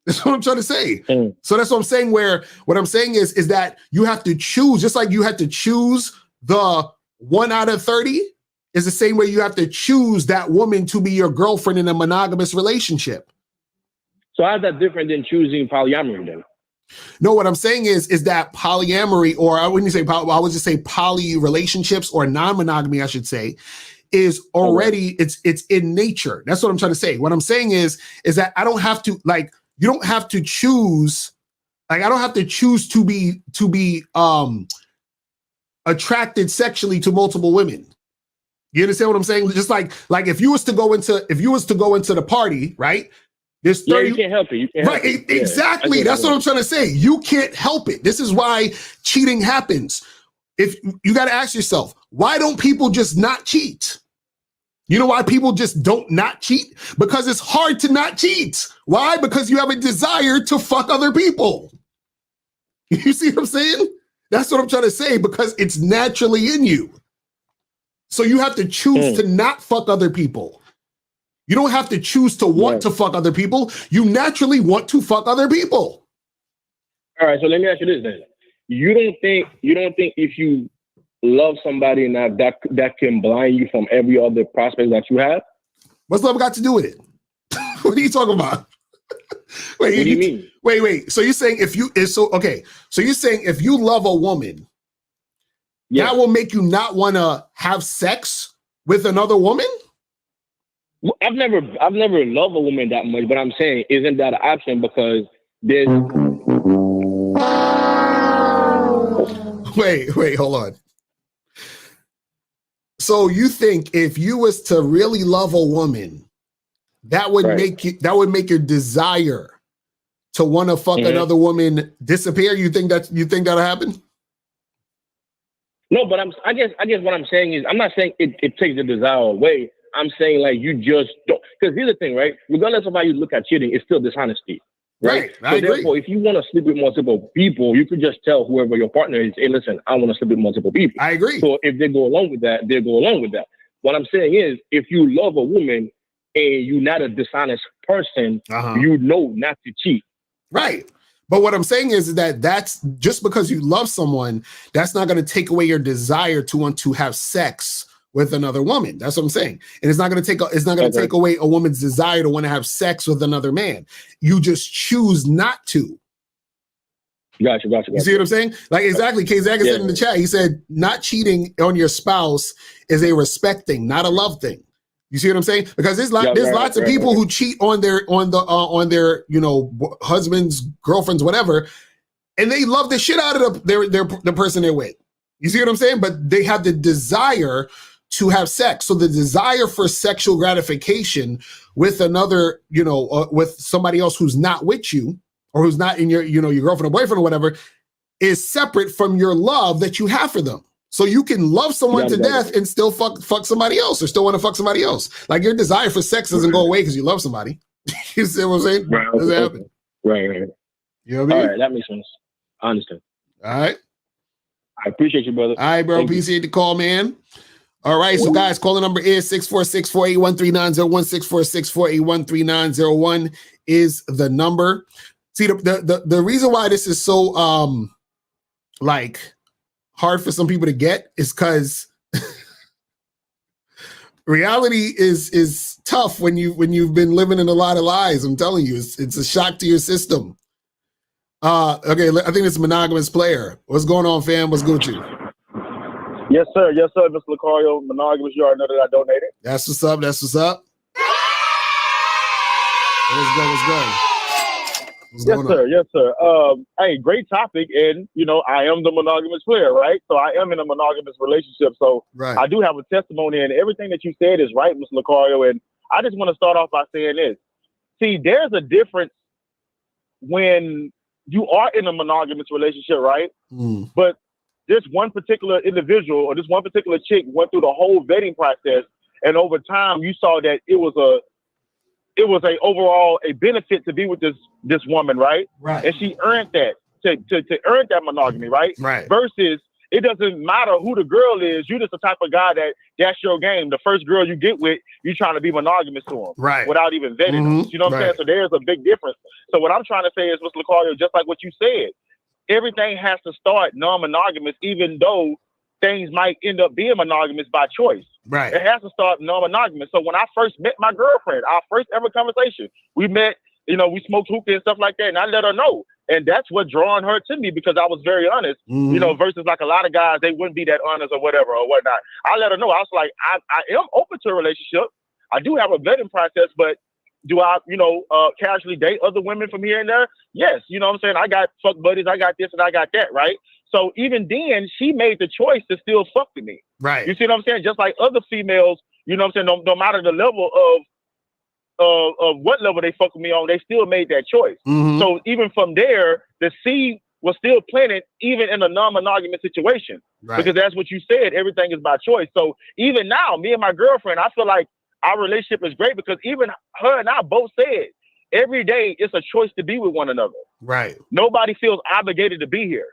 That's what I'm trying to say. So that's what I'm saying, where what I'm saying is that you have to choose, just like you had to choose the 1 out of 30, is the same way you have to choose that woman to be your girlfriend in a monogamous relationship. So how's that different than choosing polyamory then? No, what I'm saying is that polyamory, or I wouldn't say I would just say poly relationships, or non-monogamy, I should say, is already it's in nature. That's what I'm trying to say. What I'm saying is that I don't have to, like, you don't have to choose, like, I don't have to choose to be attracted sexually to multiple women. You understand what I'm saying? Just like if you was to go into the party, right? There's 30, you can't help it. You can't right, help it. exactly. Yeah, that's what I'm trying to say. You can't help it. This is why cheating happens. If you got to ask yourself, why don't people just not cheat? You know why people just don't not cheat? Because it's hard to not cheat. Why? Because you have a desire to fuck other people. You see what I'm saying? That's what I'm trying to say, because it's naturally in you. So you have to choose to not fuck other people. You don't have to choose to want to fuck other people. You naturally want to fuck other people. All right, so let me ask you this then. You don't think if you love somebody enough that can blind you from every other prospect that you have? What's love got to do with it? What are you talking about? Wait, what do you mean? Wait. So you're saying if you love a woman, that will make you not want to have sex with another woman? I've never loved a woman that much, but I'm saying, isn't that an option? Because there's Wait, hold on. So you think if you was to really love a woman, that would make your desire to want to fuck another woman disappear? You think that'll happen? No, but I guess what I'm saying is, I'm not saying it takes the desire away. I'm saying, like, you just don't. Because here's the thing, right? Regardless of how you look at cheating, it's still dishonesty, right? I agree. Therefore, if you want to sleep with multiple people, you could just tell whoever your partner is, hey, listen, I want to sleep with multiple people. I agree. So if they go along with that, they go along with that. What I'm saying is, if you love a woman and you're not a dishonest person, you know not to cheat. Right. But what I'm saying is that that's just because you love someone, that's not going to take away your desire to want to have sex with another woman. That's what I'm saying. And it's not going to take away a woman's desire to want to have sex with another man. You just choose not to. Gotcha. You see what I'm saying? Like, exactly. K Zach said in the chat, he said, not cheating on your spouse is a respect thing, not a love thing. You see what I'm saying? Because there's lots of people who cheat on their husbands, girlfriends, whatever, and they love the shit out of the person they're with. You see what I'm saying? But they have the desire to have sex. So the desire for sexual gratification with another, with somebody else who's not with you, or who's not in your girlfriend or boyfriend or whatever, is separate from your love that you have for them. So you can love someone to death and still fuck somebody else, or still want to fuck somebody else. Like, your desire for sex doesn't go away because you love somebody. You see what I'm saying? Right. Doesn't happen. Right. You know what I mean? All right, that makes sense. I understand. All right. I appreciate you, brother. All right, bro. Appreciate the call, man. All right, so guys, calling number is 646-481-3901. 646-481-3901 is the number. See, the reason why this is so hard for some people to get is because reality is tough when you've been living in a lot of lies. I'm telling you, it's a shock to your system. Okay, I think it's a monogamous player. What's going on, fam? What's good with you? Yes, sir, Mr. Lucario, monogamous. You already know that I donated. That's what's up. Let's go. Yes, sir. Hey, great topic, and I am the monogamous player, right? So I am in a monogamous relationship. So I do have a testimony, and everything that you said is right, Mr. Lucario. And I just want to start off by saying this. See, there's a difference when you are in a monogamous relationship, right? But this one particular individual or this one particular chick went through the whole vetting process, and over time you saw that it was it was a benefit to be with this woman, right? Right. And she earned that to earn that monogamy, right? Right. Versus it doesn't matter who the girl is. You're just the type of guy that's your game. The first girl you get with, you're trying to be monogamous to them, right, without even vetting them. You know what I'm saying? So there's a big difference. So what I'm trying to say is, Mr. Lucario, just like what you said, everything has to start non-monogamous, even though things might end up being monogamous by choice. Right. It has to start non-monogamous. So when I first met my girlfriend, our first ever conversation, we met, we smoked hookah and stuff like that, and I let her know. And that's what drawing her to me, because I was very honest, versus like a lot of guys, they wouldn't be that honest or whatever or whatnot. I let her know. I was like, I am open to a relationship. I do have a vetting process, but do I, casually date other women from here and there? Yes. You know what I'm saying? I got fuck buddies. I got this and I got that, right? So even then, she made the choice to still fuck with me. Right. You see what I'm saying? Just like other females, you know what I'm saying? No matter the level of what level they fuck with me on, they still made that choice. So even from there, the seed was still planted, even in a non-monogamous situation. Right. Because that's what you said, everything is by choice. So even now, me and my girlfriend, I feel like our relationship is great because even her and I both said every day it's a choice to be with one another. Right. Nobody feels obligated to be here.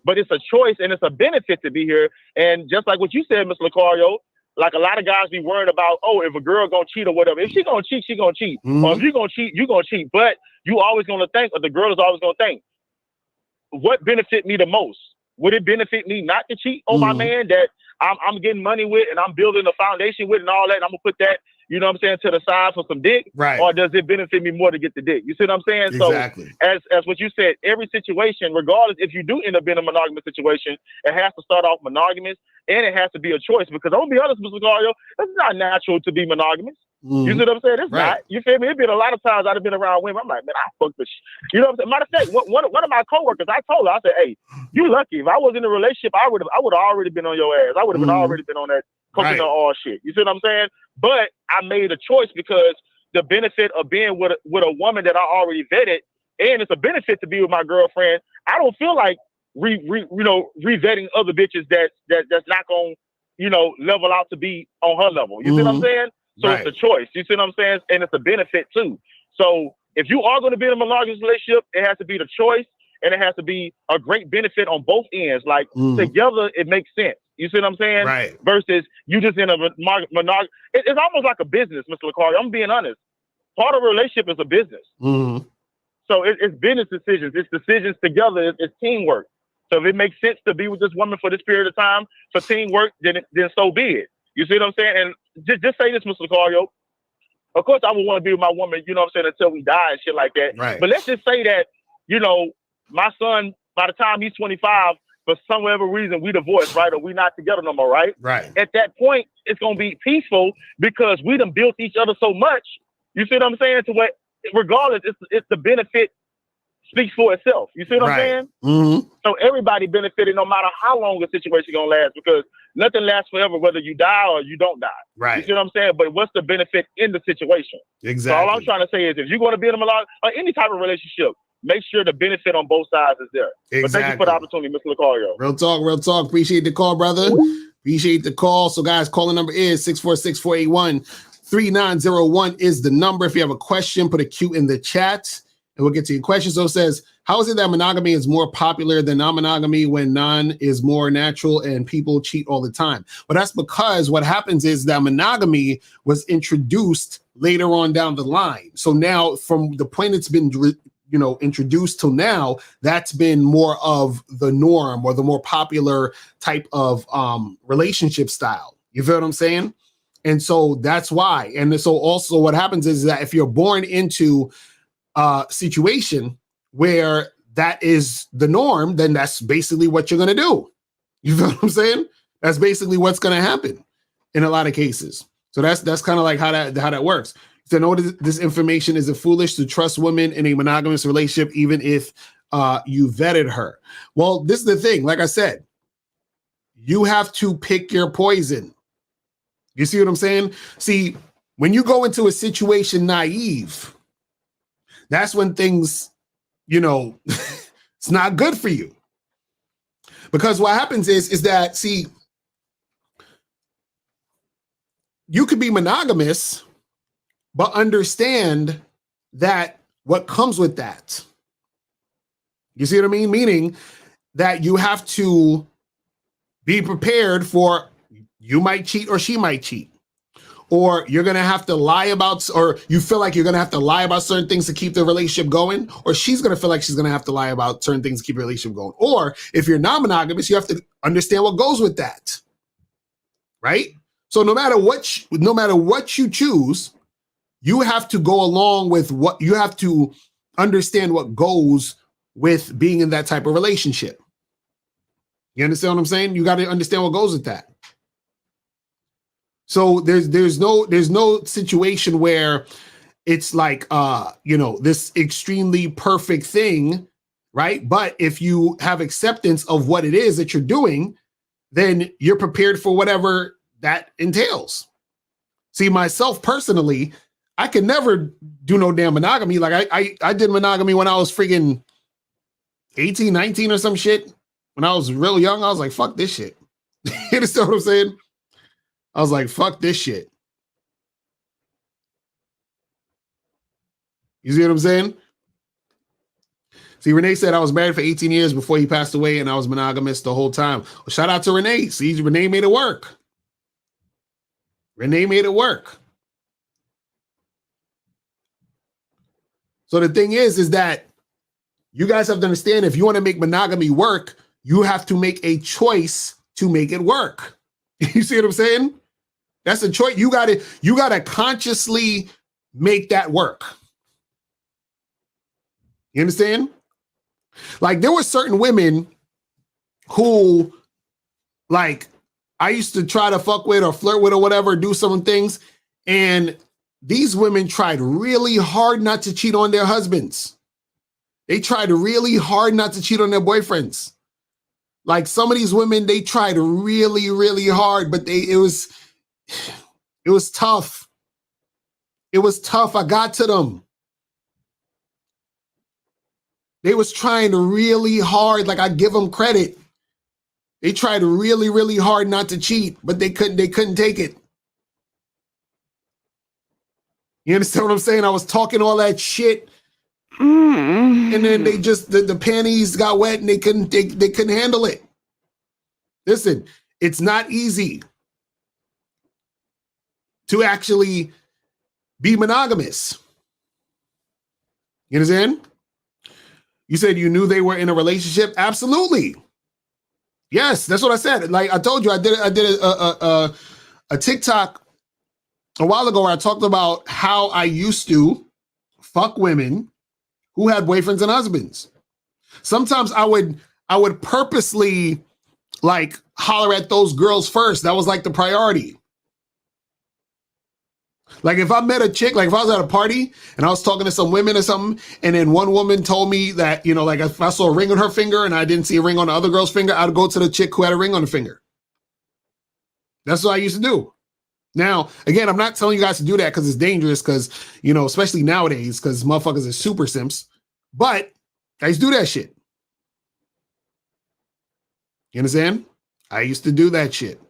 But it's a choice and it's a benefit to be here. And just like what you said, Mr. Lucario, like a lot of guys be worried about, if a girl gonna cheat or whatever. If she gonna cheat, she gonna cheat. Or if you gonna cheat, you gonna cheat. But you always gonna think, or the girl is always gonna think, what benefit me the most? Would it benefit me not to cheat on my man that I'm getting money with and I'm building a foundation with and all that? And I'm gonna put that, to the side for some dick. Right. Or does it benefit me more to get the dick? You see what I'm saying? Exactly. So as what you said, every situation, regardless if you do end up in a monogamous situation, it has to start off monogamous and it has to be a choice. Because I'm gonna be honest, Mr. Lucario, it's not natural to be monogamous. You see what I'm saying? It's not. You feel me? It's been a lot of times I've been around women. I'm like, man, I fuck this shit. You know what I'm saying? Matter of fact, one of my coworkers, I told her, I said, hey, you lucky. If I was in a relationship, I would have already been on your ass. I would have been already been on that coconut oil shit. You see what I'm saying? But I made a choice because the benefit of being with a woman that I already vetted, and it's a benefit to be with my girlfriend. I don't feel like re-vetting other bitches that's not gonna, level out to be on her level. You see what I'm saying? So it's a choice. You see what I'm saying? And it's a benefit too. So if you are going to be in a monogamous relationship, it has to be the choice and it has to be a great benefit on both ends. Like together, it makes sense. You see what I'm saying? Right. Versus you just in a monogamous. It's almost like a business, Mr. Lucario. I'm being honest. Part of a relationship is a business. So it's business decisions. It's decisions together. It's teamwork. So if it makes sense to be with this woman for this period of time for teamwork, then so be it. You see what I'm saying? And just say this, Mr. Lucario. Of course, I would want to be with my woman, until we die and shit like that. Right. But let's just say that, my son, by the time he's 25, for some whatever reason, we divorced, right? Or we not together no more, right? Right. At that point, it's going to be peaceful because we done built each other so much. You see what I'm saying? To what, regardless, it's the benefit speaks for itself. You see what I'm saying? So everybody benefited no matter how long the situation going to last because nothing lasts forever, whether you die or you don't die. Right. You see what I'm saying? But what's the benefit in the situation? Exactly. So all I'm trying to say is if you're going to be in a monogamous or any type of relationship, make sure the benefit on both sides is there. Exactly. But thank you for the opportunity, Mr. Lucario. Real talk. Appreciate the call, brother. Appreciate the call. So guys, calling number is 646-481-3901 is the number. If you have a question, put a Q in the chat. And we'll get to your question. So it says, how is it that monogamy is more popular than non-monogamy when non is more natural and people cheat all the time? Well, that's because what happens is that monogamy was introduced later on down the line. So now from the point it's been, introduced till now, that's been more of the norm or the more popular type of relationship style. You feel what I'm saying? And so that's why. And so also what happens is that if you're born into situation where that is the norm, then that's basically what you're going to do. You feel what I'm saying? That's basically what's going to happen in a lot of cases. So that's kind of like how that works. So know this information is it foolish to trust women in a monogamous relationship, even if you vetted her. Well, this is the thing. Like I said, you have to pick your poison. You see what I'm saying? See, when you go into a situation naive, that's when things, it's not good for you. Because what happens is that, see, you could be monogamous but understand that what comes with that. You see what I mean? Meaning that you have to be prepared for you might cheat or she might cheat. Or you're going to have to lie about, or you feel like you're going to have to lie about certain things to keep the relationship going, or she's going to feel like she's going to have to lie about certain things to keep the relationship going. Or if you're non-monogamous, you have to understand what goes with that, right? So no matter what you choose, you have to go along with what you have to understand what goes with being in that type of relationship. You understand what I'm saying? You got to understand what goes with that. So there's no situation where it's like this extremely perfect thing, right? But if you have acceptance of what it is that you're doing, then you're prepared for whatever that entails. See, myself personally, I could never do no damn monogamy. Like I did monogamy when I was freaking 18, 19 or some shit. When I was real young, I was like, fuck this shit. You understand what I'm saying? I was like, fuck this shit. You see what I'm saying? See, Renee said I was married for 18 years before he passed away and I was monogamous the whole time. Well, shout out to Renee. See, Renee made it work. Renee made it work. So the thing is that you guys have to understand, if you want to make monogamy work, you have to make a choice to make it work. You see what I'm saying? That's a choice. You gotta consciously make that work. You understand? Like there were certain women who, like, I used to try to fuck with or flirt with or whatever, do some things, and these women tried really hard not to cheat on their husbands. They tried really hard not to cheat on their boyfriends. Like some of these women, they tried really, really hard, but it was tough. It was tough. I got to them. They was trying really hard. Like I give them credit. They tried really, really hard not to cheat, but they couldn't take it. You understand what I'm saying? I was talking all that shit. And then they just, the panties got wet and they couldn't handle it. Listen, it's not easy to actually be monogamous. You understand? You said you knew they were in a relationship? Absolutely. Yes, that's what I said. Like I told you, I did a TikTok a while ago where I talked about how I used to fuck women who had boyfriends and husbands. Sometimes I would purposely like holler at those girls first. That was like the priority. Like if I met a chick, like if I was at a party and I was talking to some women or something, and then one woman told me that, like if I saw a ring on her finger and I didn't see a ring on the other girl's finger, I'd go to the chick who had a ring on the finger. That's what I used to do. Now, again, I'm not telling you guys to do that because it's dangerous, because, especially nowadays, because motherfuckers are super simps. But I used to do that shit. You understand? I used to do that shit.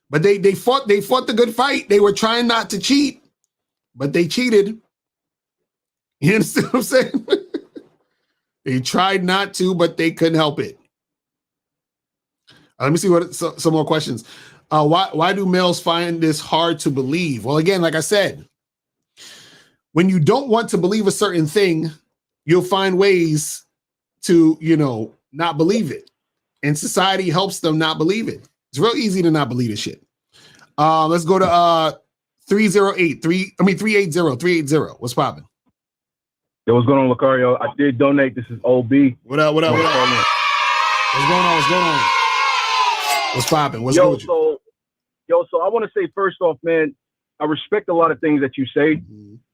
But they fought the good fight. They were trying not to cheat, but they cheated. You understand what I'm saying? They tried not to, but they couldn't help it. Let me see some more questions. Why do males find this hard to believe? Well, again, like I said, when you don't want to believe a certain thing, you'll find ways to, not believe it. And society helps them not believe it. It's real easy to not believe this shit. Let's go to 380. What's popping? Yo, what's going on, Lucario? I did donate. This is OB. What up? What's going on? What's popping? What's good with you? So I want to say first off, man, I respect a lot of things that you say,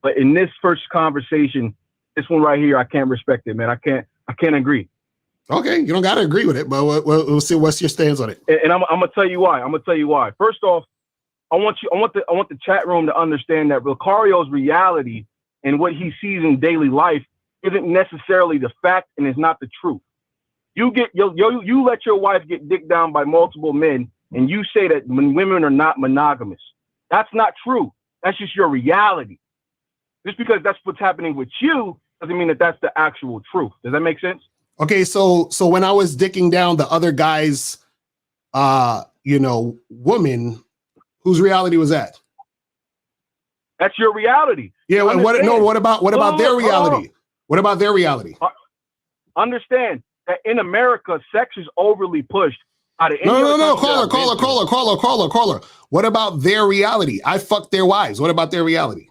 but in this first conversation, this one right here, I can't respect it, man. I can't agree. Okay, you don't got to agree with it, but we'll see what's your stance on it. And I'm gonna tell you why. First off, I want the chat room to understand that Lucario's reality and what he sees in daily life isn't necessarily the fact, and is not the truth. You let your wife get dicked down by multiple men, and you say that when women are not monogamous. That's not true. That's just your reality. Just because that's what's happening with you doesn't mean that that's the actual truth. Does that make sense? Okay, so when I was dicking down the other guy's, woman, whose reality was that? That's your reality. Yeah. What about their reality? What about their reality? Understand that in America, sex is overly pushed. No. Caller. What about their reality? I fucked their wives. What about their reality?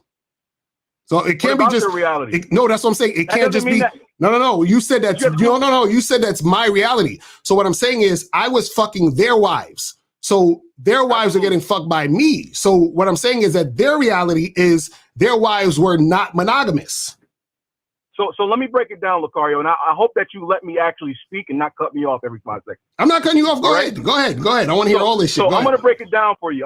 So it can't be just reality. No, that's what I'm saying. It can't just be. No. You said that's no. You said that's my reality. So what I'm saying is I was fucking their wives. So their wives are getting fucked by me. So what I'm saying is that their reality is their wives were not monogamous. So let me break it down, Lucario, and I hope that you let me actually speak and not cut me off every 5 seconds. I'm not cutting you off. Go ahead. I want to hear all this shit. So I'm going to break it down for you.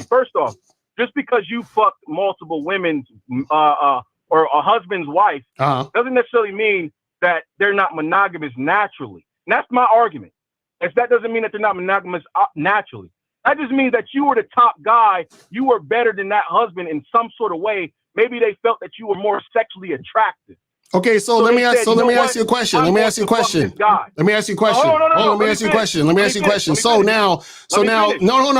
First off, just because you fucked multiple women's or a husband's wife doesn't necessarily mean that they're not monogamous naturally. And that's my argument. That doesn't mean that they're not monogamous naturally. That just means that you were the top guy. You were better than that husband in some sort of way. Maybe they felt that you were more sexually attractive. Okay, so let me ask you a question. Let me ask you a question. Let me ask you a question. Let me ask you a question. Let me ask you a question. So now, no.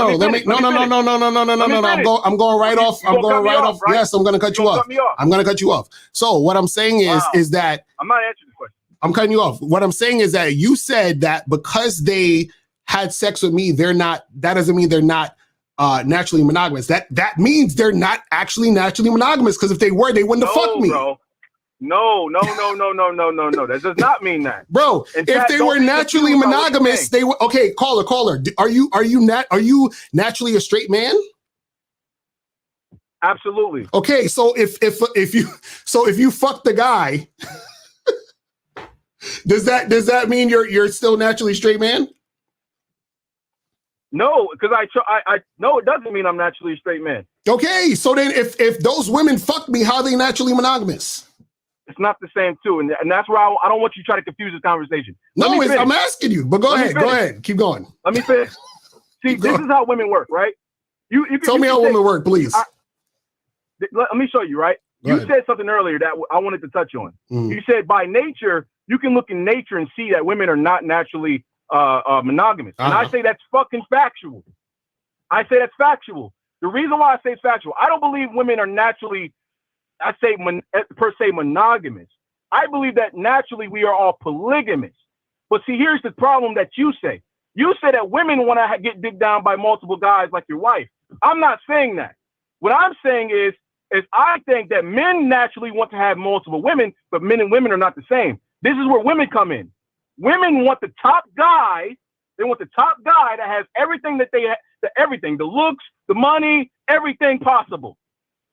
I'm going right off. Yes, I'm going to cut you off. I'm going to cut you off. So what I'm saying is that I'm not answering the question. I'm cutting you off. What I'm saying is that you said that because they had sex with me, that doesn't mean they're not naturally monogamous. That means they're not actually naturally monogamous, because if they were, they wouldn't have fucked me. Bro. No. That does not mean that. Bro, if they were naturally monogamous, they were okay. Caller. Are you naturally a straight man? Absolutely. Okay, so if you fuck the guy, does that mean you're still naturally straight man? No, because I no, it doesn't mean I'm naturally a straight man. Okay, so then if those women fuck me, how are they naturally monogamous? It's not the same too, and that's where I don't want you to try to confuse this conversation. I'm asking you, but go ahead, keep going. Let me finish. See, this is how women work, right? You tell me how women work, please. Let me show you, right? You said something earlier that I wanted to touch on. You said by nature, you can look in nature and see that women are not naturally monogamous. And I say that's fucking factual. I say that's factual. The reason why I say it's factual, I don't believe women are naturally, per se monogamous. I believe that naturally we are all polygamous. But see, here's the problem that you say. You say that women want to get digged down by multiple guys like your wife. I'm not saying that. What I'm saying is I think that men naturally want to have multiple women, but men and women are not the same. This is where women come in. Women want the top guy. They want the top guy that has everything that they have, everything, the looks, the money, everything possible.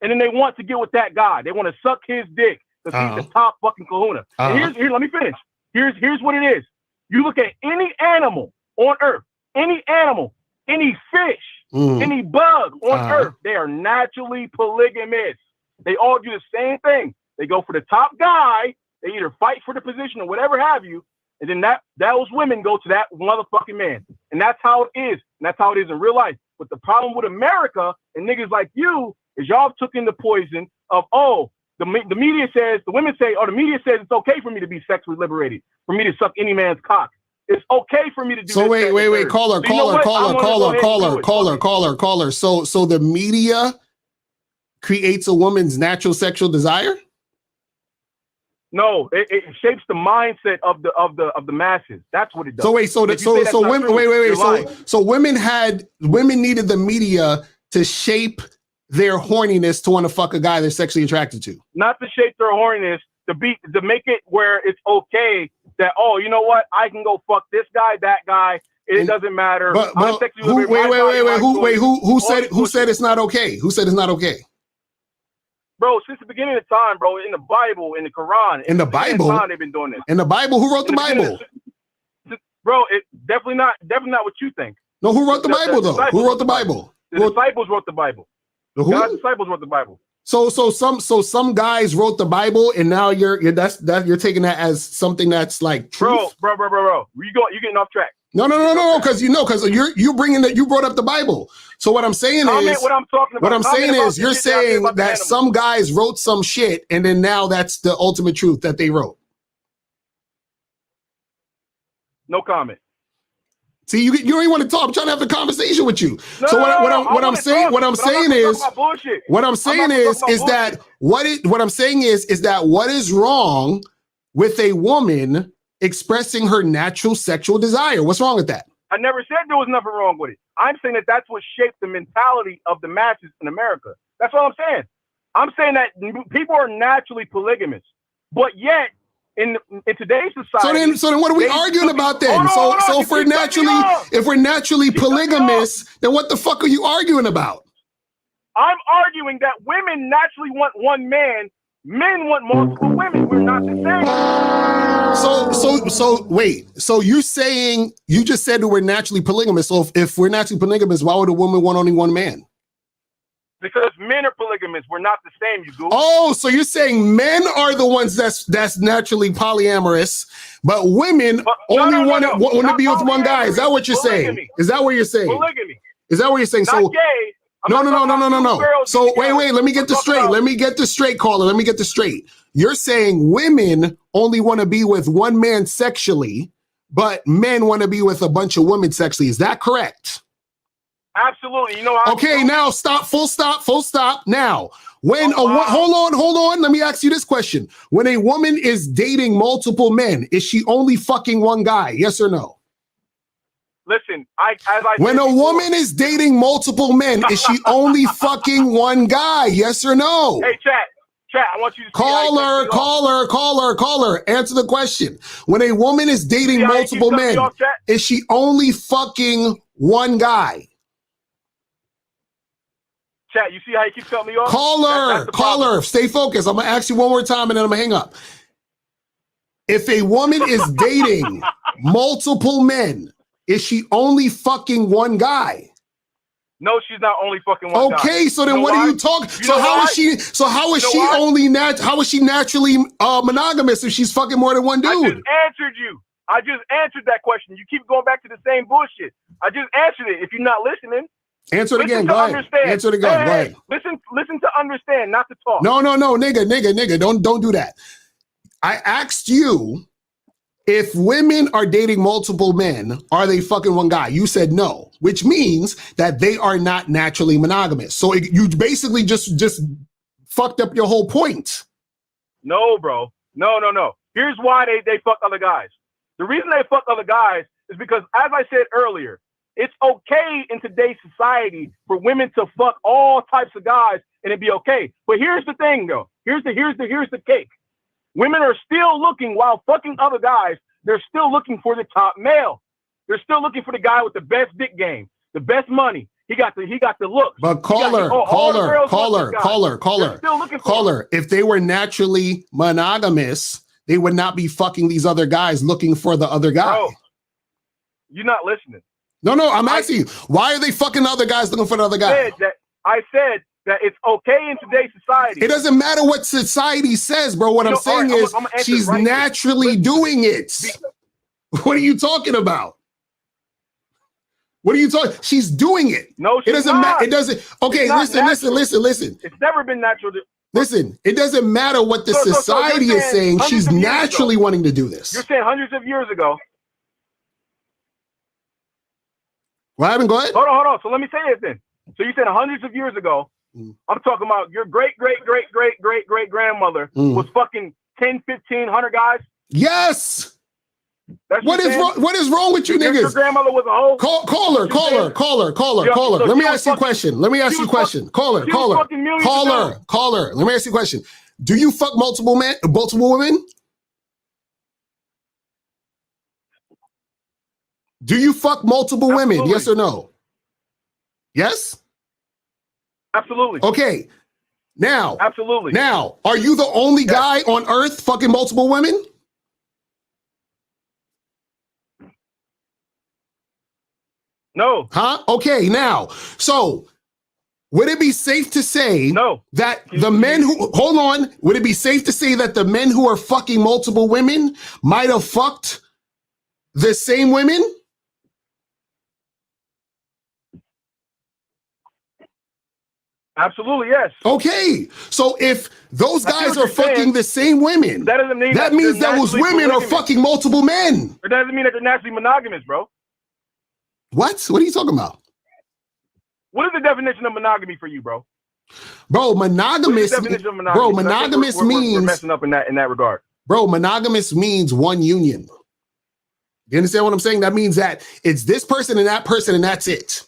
And then they want to get with that guy. They want to suck his dick because he's the top fucking kahuna. And here, let me finish. Here's what it is. You look at any animal on earth, any animal, any fish, any bug on earth, they are naturally polygamous. They all do the same thing. They go for the top guy. They either fight for the position or whatever have you. And then those women go to that motherfucking man. And that's how it is. And that's how it is in real life. But the problem with America and niggas like you is y'all took in the poison of, the media says, the women say, the media says it's okay for me to be sexually liberated, for me to suck any man's cock. It's okay for me to do so this. So wait, caller. So the media creates a woman's natural sexual desire? No, it shapes the mindset of the masses. That's what it does. So wait, so women women needed the media to shape their horniness to want to fuck a guy they're sexually attracted to. Not to shape their horniness, to make it where it's okay that, you know what, I can go fuck this guy, that guy. It doesn't matter. But who said it's not okay? Who said it's not okay? Bro, since the beginning of time, bro, in the Bible, in the Quran, in the Bible, they've been doing this. In the Bible, who wrote the Bible? Bro, it definitely not what you think. No, who wrote the Bible though? Who wrote the Bible? The disciples wrote the Bible. God's disciples wrote the Bible. So some guys wrote the Bible, and now you're taking that as something that's like truth. Bro. You're getting off track. No, because you brought up the Bible. So what I'm saying is, what I'm talking about. What I'm saying is, you're saying that some guys wrote some shit, and then now that's the ultimate truth that they wrote. No comment. See, you don't even want to talk. I'm trying to have a conversation with you. What I'm saying is that what is wrong with a woman expressing her natural sexual desire? What's wrong with that? I never said there was nothing wrong with it. I'm saying that that's what shaped the mentality of the masses in America. That's all I'm saying. I'm saying that people are naturally polygamous, but yet in today's society. So then what are we arguing about then? If we're naturally polygamous, then what the fuck are you arguing about? I'm arguing that women naturally want one man. Men want multiple women. We're not the same. So wait. So you just said that we're naturally polygamous. So if we're naturally polygamous, why would a woman want only one man? Because men are polygamous. We're not the same, you goof. Oh, so you're saying men are the ones that's naturally polyamorous, but women only want to be with one guy. Is that what you're saying? Is that what you're saying? Polygamy. Is that what you're saying? Not so gay. No. So wait. Let me get this straight. Let me get this straight, caller. Let me get this straight. You're saying women only want to be with one man sexually, but men want to be with a bunch of women sexually. Is that correct? Absolutely. Okay, now stop. Full stop. Now, hold on. Let me ask you this question. When a woman is dating multiple men, is she only fucking one guy? Yes or no? Listen, when a woman is dating multiple men, is she only fucking one guy? Yes or no? Hey, chat, I want you to caller. Answer the question. When a woman is dating multiple men, is she only fucking one guy? Chat, you see how you keep cutting me off? Caller, stay focused. I'm gonna ask you one more time and then I'm gonna hang up. If a woman is dating multiple men, is she only fucking one guy? No, she's not only fucking one guy. Okay, so then what are you talking? How is she naturally monogamous if she's fucking more than one dude? I just answered that question. You keep going back to the same bullshit. I just answered it. If you're not listening, answer it again. Go ahead. Answer it again. Go ahead. Listen to understand, not to talk. No, nigga. Don't do that. I asked you, if women are dating multiple men, are they fucking one guy? You said no, which means that they are not naturally monogamous. So you basically just fucked up your whole point. No, bro. No. Here's why they fuck other guys. The reason they fuck other guys is because, as I said earlier, it's okay in today's society for women to fuck all types of guys and it'd be okay. But here's the thing, though. Here's the cake. Women are still looking, while fucking other guys, they're still looking for the top male. They're still looking for the guy with the best dick game, the best money. He got the looks. But caller. If they were naturally monogamous, they would not be fucking these other guys looking for the other guy. Bro, you're not listening. No, I'm asking you. Why are they fucking other guys looking for the other guy? I said that it's okay in today's society. It doesn't matter what society says, bro. What I'm saying is she's naturally doing it. What are you talking about? What are you talking? She's doing it. No, she's it doesn't matter. It doesn't. Okay, listen. It's never been natural. Listen, it doesn't matter what the society is saying. She's naturally wanting to do this. You're saying hundreds of years ago. What happened? Go ahead. Hold on. So let me say this then. So you said hundreds of years ago. I'm talking about your great grandmother was fucking 10, 15, 100 guys. Yes. What is wrong with you niggas? Your grandmother was a hoe. Caller. Let me ask you a question. Caller. Let me ask you a question. Do you fuck multiple women? Do you fuck multiple women? Yes or no? Yes? Absolutely. Okay. Now. Absolutely. Now, are you the only guy on earth fucking multiple women? No. Huh? Okay, now. So, would it be safe to say that the men who, hold on, would it be safe to say that the men who are fucking multiple women might have fucked the same women? Absolutely, yes. Okay, so if those guys are fucking the same women, that doesn't mean that means that those women are fucking multiple men. It doesn't mean that they're naturally monogamous, bro. What? What are you talking about? What is the definition of monogamy for you, bro? Bro, monogamous. Bro, monogamous means we're messing up in that regard. Bro, monogamous means one union. You understand what I'm saying? That means that it's this person and that's it.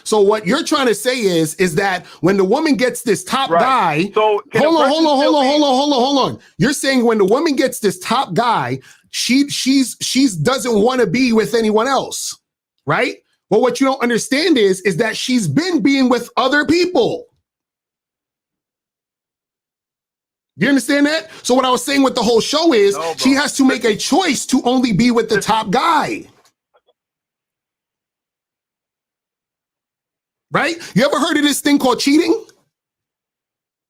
So what you're trying to say is that when the woman gets this top guy, so hold on. You're saying when the woman gets this top guy, she doesn't want to be with anyone else, right? But what you don't understand is that she's been being with other people. You understand that? So what I was saying with the whole show is she has to make a choice to only be with the top guy. Right? You ever heard of this thing called cheating?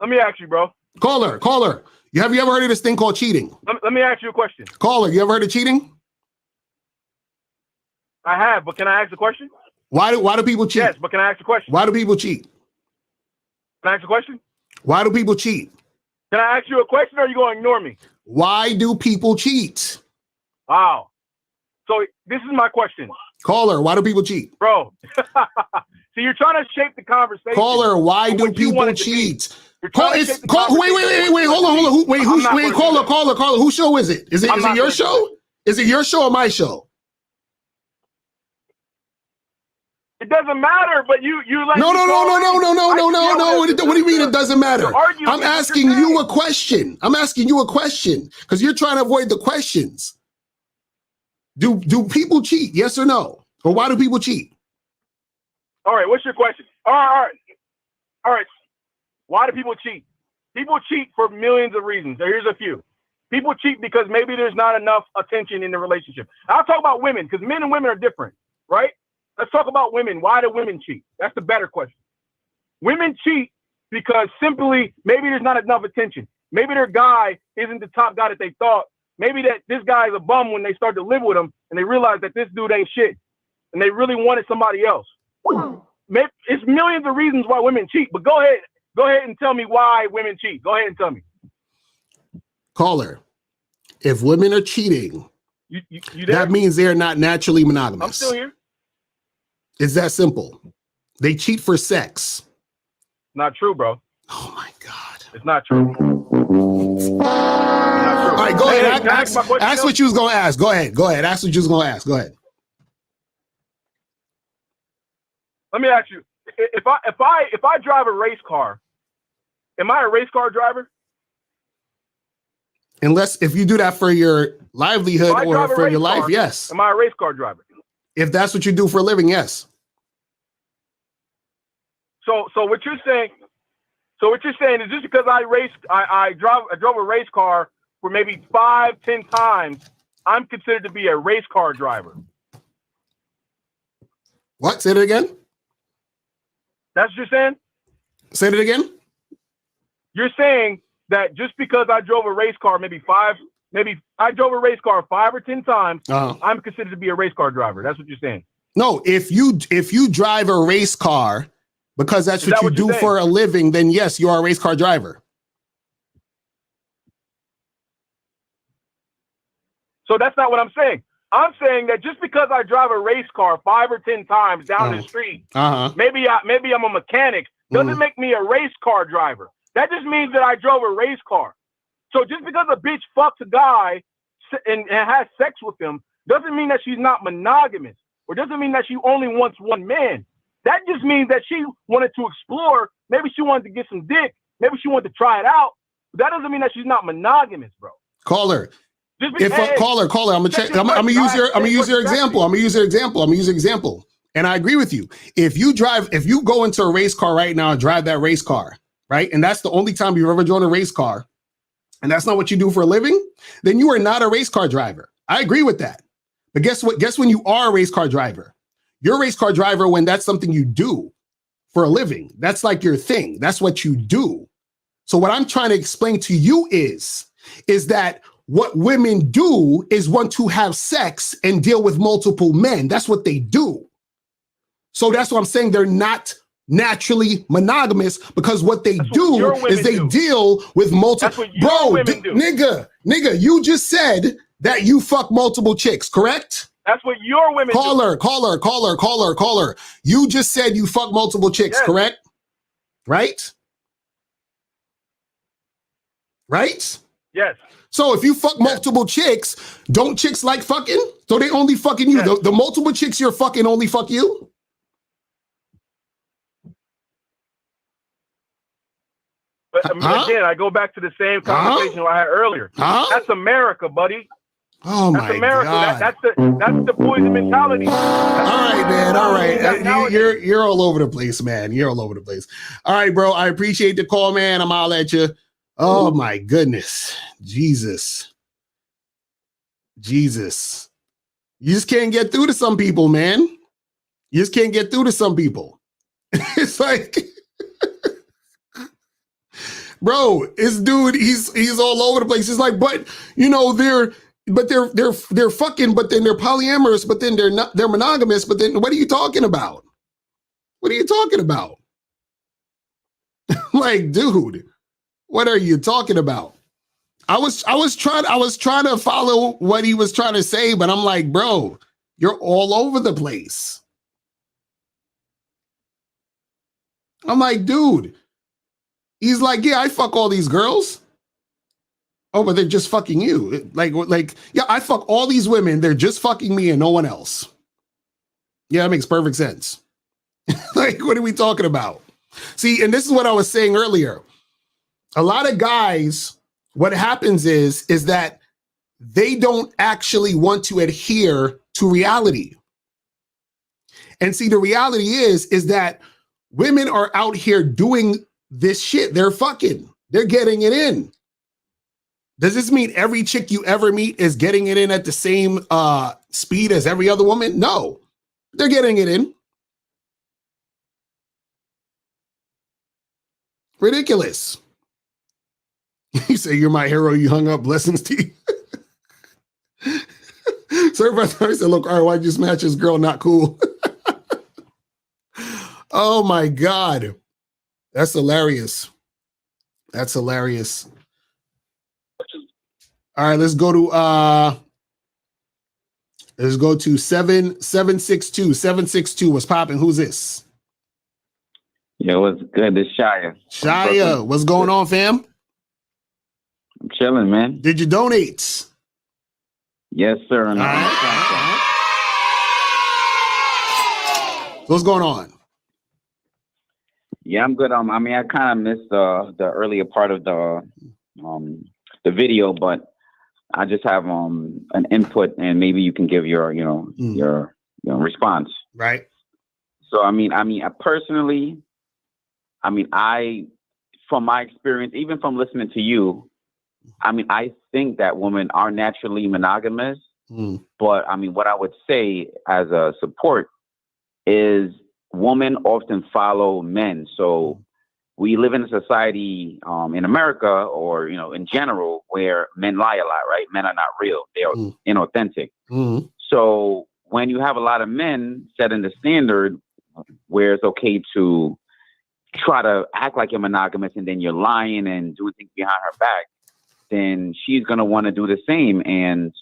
Let me ask you, bro. Caller. Have you ever heard of this thing called cheating? Let me ask you a question. Caller, you ever heard of cheating? I have, but can I ask a question? Why do people cheat? Yes, but can I ask a question? Why do people cheat? Can I ask a question? Why do people cheat? Can I ask you a question or are you going to ignore me? Why do people cheat? Wow. So this is my question. Caller, why do people cheat? Bro. So you're trying to shape the conversation. Caller, why do people cheat? Wait, hold on. Wait, caller. Whose show is it? Is it your show? Is it your show or my show? It doesn't matter, but you like. No. What do you mean it doesn't matter? I'm asking you a question. Because you're trying to avoid the questions. Do people cheat? Yes or no? Or why do people cheat? All right, what's your question? All right. Why do people cheat? People cheat for millions of reasons. Here's a few. People cheat because maybe there's not enough attention in the relationship. I'll talk about women because men and women are different, right? Let's talk about women. Why do women cheat? That's the better question. Women cheat because simply maybe there's not enough attention. Maybe their guy isn't the top guy that they thought. Maybe that this guy is a bum when they start to live with him and they realize that this dude ain't shit and they really wanted somebody else. Maybe it's millions of reasons why women cheat, but go ahead and tell me why women cheat. Go ahead and tell me. Caller, if women are cheating, you that means they're not naturally monogamous. I'm still here. It's that simple. They cheat for sex. Not true, bro. Oh my God. It's not true. All right, go ahead. Ask what you was gonna ask. Go ahead. Ask what you was gonna ask. Go ahead. Let me ask you: if I drive a race car, am I a race car driver? Unless if you do that for your livelihood or for your life, yes. Am I a race car driver? If that's what you do for a living, yes. So what you're saying is just because I drove a race car for maybe 5-10 times, I'm considered to be a race car driver. What? Say it again. That's what you're saying? Say it again. You're saying that just because I drove a race car maybe I drove a race car 5 or 10 times, I'm considered to be a race car driver. That's what you're saying. No, if you drive a race car because that's what you do for a living, then yes, you are a race car driver. So that's not what I'm saying. I'm saying that just because I drive a race car 5 or 10 times down the street, maybe I'm a mechanic, doesn't make me a race car driver. That just means that I drove a race car. So just because a bitch fucks a guy and has sex with him doesn't mean that she's not monogamous, or doesn't mean that she only wants one man. That just means that she wanted to explore. Maybe she wanted to get some dick. Maybe she wanted to try it out. But that doesn't mean that she's not monogamous, bro. Caller. Caller, I'm gonna use your example. And I agree with you. If you go into a race car right now and drive that race car, right? And that's the only time you've ever driven a race car, and that's not what you do for a living, then you are not a race car driver. I agree with that. But guess what? Guess when you are a race car driver? You're a race car driver when that's something you do for a living. That's like your thing. That's what you do. So what I'm trying to explain to you is that what women do is want to have sex and deal with multiple men. That's what they do. So that's what I'm saying. They're not naturally monogamous because what they That's do what your is they women do. deal with multiple. That's what your women do. Nigga, you just said that you fuck multiple chicks, correct? That's what your women do. Caller. You just said you fuck multiple chicks, Yes. correct? Right? Right? Yes. So if you fuck multiple chicks, don't chicks like fucking? So they only fucking you. Yes. The multiple chicks you're fucking only fuck you? But again, I go back to the same conversation I had earlier. That's America, buddy. Oh that's my America. God. That's the poison mentality. All right, man. All right. You're all over the place, man. You're all over the place. All right, bro. I appreciate the call, man. I'm all at you. Oh my goodness. Jesus. You just can't get through to some people, man. You just can't get through to some people. It's like, bro, this dude, he's all over the place. It's like, but you know, they're fucking, but then they're polyamorous, but then they're monogamous, but then what are you talking about? What are you talking about? Like, dude, what are you talking about? I was trying to follow what he was trying to say, but I'm like, bro, you're all over the place. I'm like, dude. He's like, yeah, I fuck all these girls. Oh, but they're just fucking you. Like, yeah, I fuck all these women. They're just fucking me and no one else. Yeah, that makes perfect sense. Like, what are we talking about? See, and this is what I was saying earlier. A lot of guys, what happens is that they don't actually want to adhere to reality. And see, the reality is that women are out here doing this shit. They're fucking. They're getting it in. Does this mean every chick you ever meet is getting it in at the same speed as every other woman? No. They're getting it in. Ridiculous. You say you're my hero, you hung up, blessings to you. So everybody said, look, all right, why'd you smash this girl? Not cool. Oh my God. That's hilarious. That's hilarious. All right, let's go to 762. 762. What's popping? Who's this? Yo, what's good? This Shia. Shia, what's going on, fam? I'm chilling, man. Did you donate? Yes, sir. All right. What's going on? Yeah, I'm good. I mean, I kind of missed the earlier part of the video, but I just have an input, and maybe you can give your your response. Right. So I personally, from my experience, even from listening to you, I think that women are naturally monogamous. But what I would say as a support is women often follow men. So we live in a society in America, or in general, where men lie a lot, right? Men are not real; they are inauthentic. So when you have a lot of men setting the standard where it's okay to try to act like you're monogamous, and then you're lying and doing things behind her back, then she's gonna want to do the same and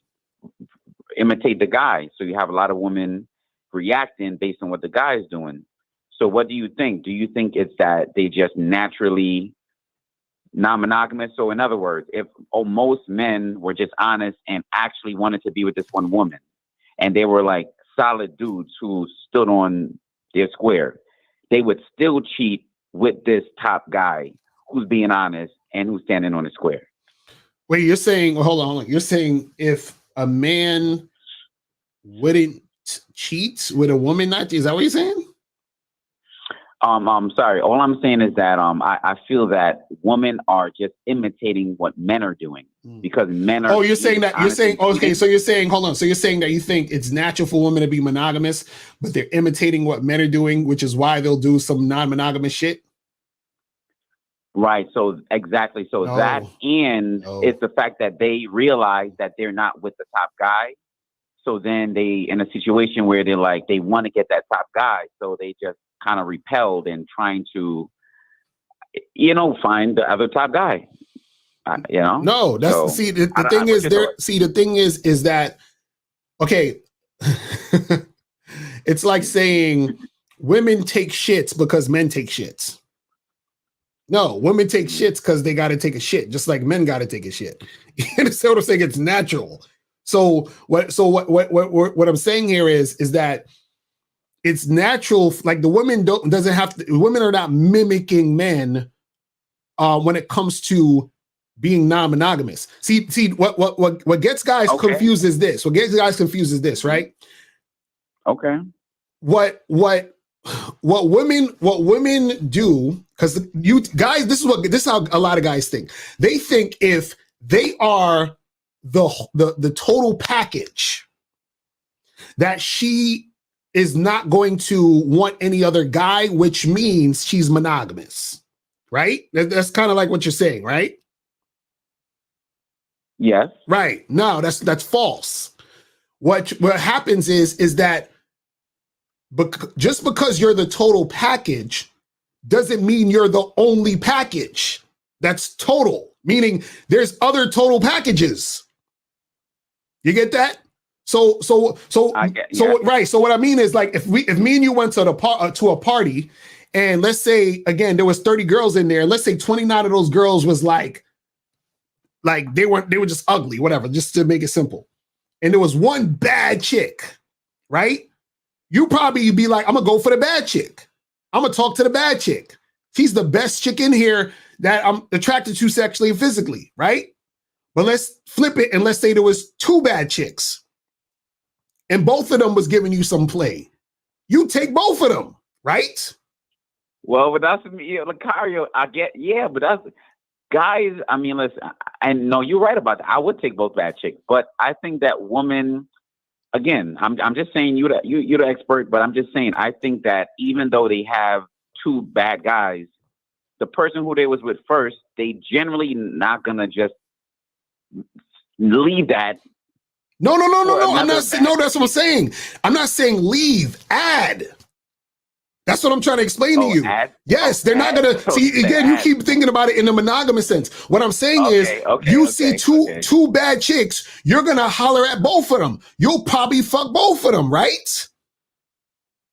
imitate the guy. So you have a lot of women reacting based on what the guy is doing. So what do you think? Do you think it's that they just naturally non-monogamous? So in other words, if most men were just honest and actually wanted to be with this one woman, and they were like solid dudes who stood on their square, they would still cheat with this top guy who's being honest and who's standing on the square. Wait, you're saying, hold on. You're saying if a man wouldn't cheat with a woman, is that what you're saying? I'm sorry. All I'm saying is that I feel that women are just imitating what men are doing, because men are. Oh, you're saying that. You're saying, okay. So you're saying, hold on. So you're saying that you think it's natural for women to be monogamous, but they're imitating what men are doing, which is why they'll do some non-monogamous shit. Right. So exactly. So that, and it's the fact that they realize that they're not with the top guy. So then they in a situation where they're like, they want to get that top guy. So they just kind of repelled and trying to, find the other top guy. No, that's so, see the thing is there. See the thing is that okay. It's like saying women take shits because men take shits. No, women take shits because they got to take a shit, just like men got to take a shit. You understand what I'm saying? It's natural. So what I'm saying here is that it's natural. Like the women doesn't have to. Women are not mimicking men when it comes to being non-monogamous. See what gets guys confused is this. What gets guys confused is this, right? Okay. What women do, because you guys, this is how a lot of guys think. They think if they are the total package, that she is not going to want any other guy, which means she's monogamous, right? That's kind of like what you're saying, right? Yes. Right. No, that's false. What happens is that just because you're the total package doesn't mean you're the only package that's total, meaning there's other total packages. You get that? So right. So what I mean is, like, if me and you went to a party, and let's say again there was 30 girls in there, and let's say 29 of those girls was like they were just ugly, whatever, just to make it simple. And there was one bad chick, right? You probably be like, I'm gonna go for the bad chick. I'm gonna talk to the bad chick. She's the best chick in here that I'm attracted to sexually and physically, right? But let's flip it and let's say there was two bad chicks and both of them was giving you some play. You take both of them, right? Well, but that's Lucario. I get, but that's guys. I mean, listen, and no, you're right about that. I would take both bad chicks, but I think that woman. Again, I'm just saying you're the expert, but I'm just saying I think that even though they have two bad guys, the person who they was with first, they generally not gonna just leave that. No. I'm not saying no. That's what I'm saying. I'm not saying leave. Add. That's what I'm trying to explain to you. Add? Yes, they're not gonna see again. You keep thinking about it in the monogamous sense. What I'm saying is, you see two bad chicks, you're gonna holler at both of them. You'll probably fuck both of them, right?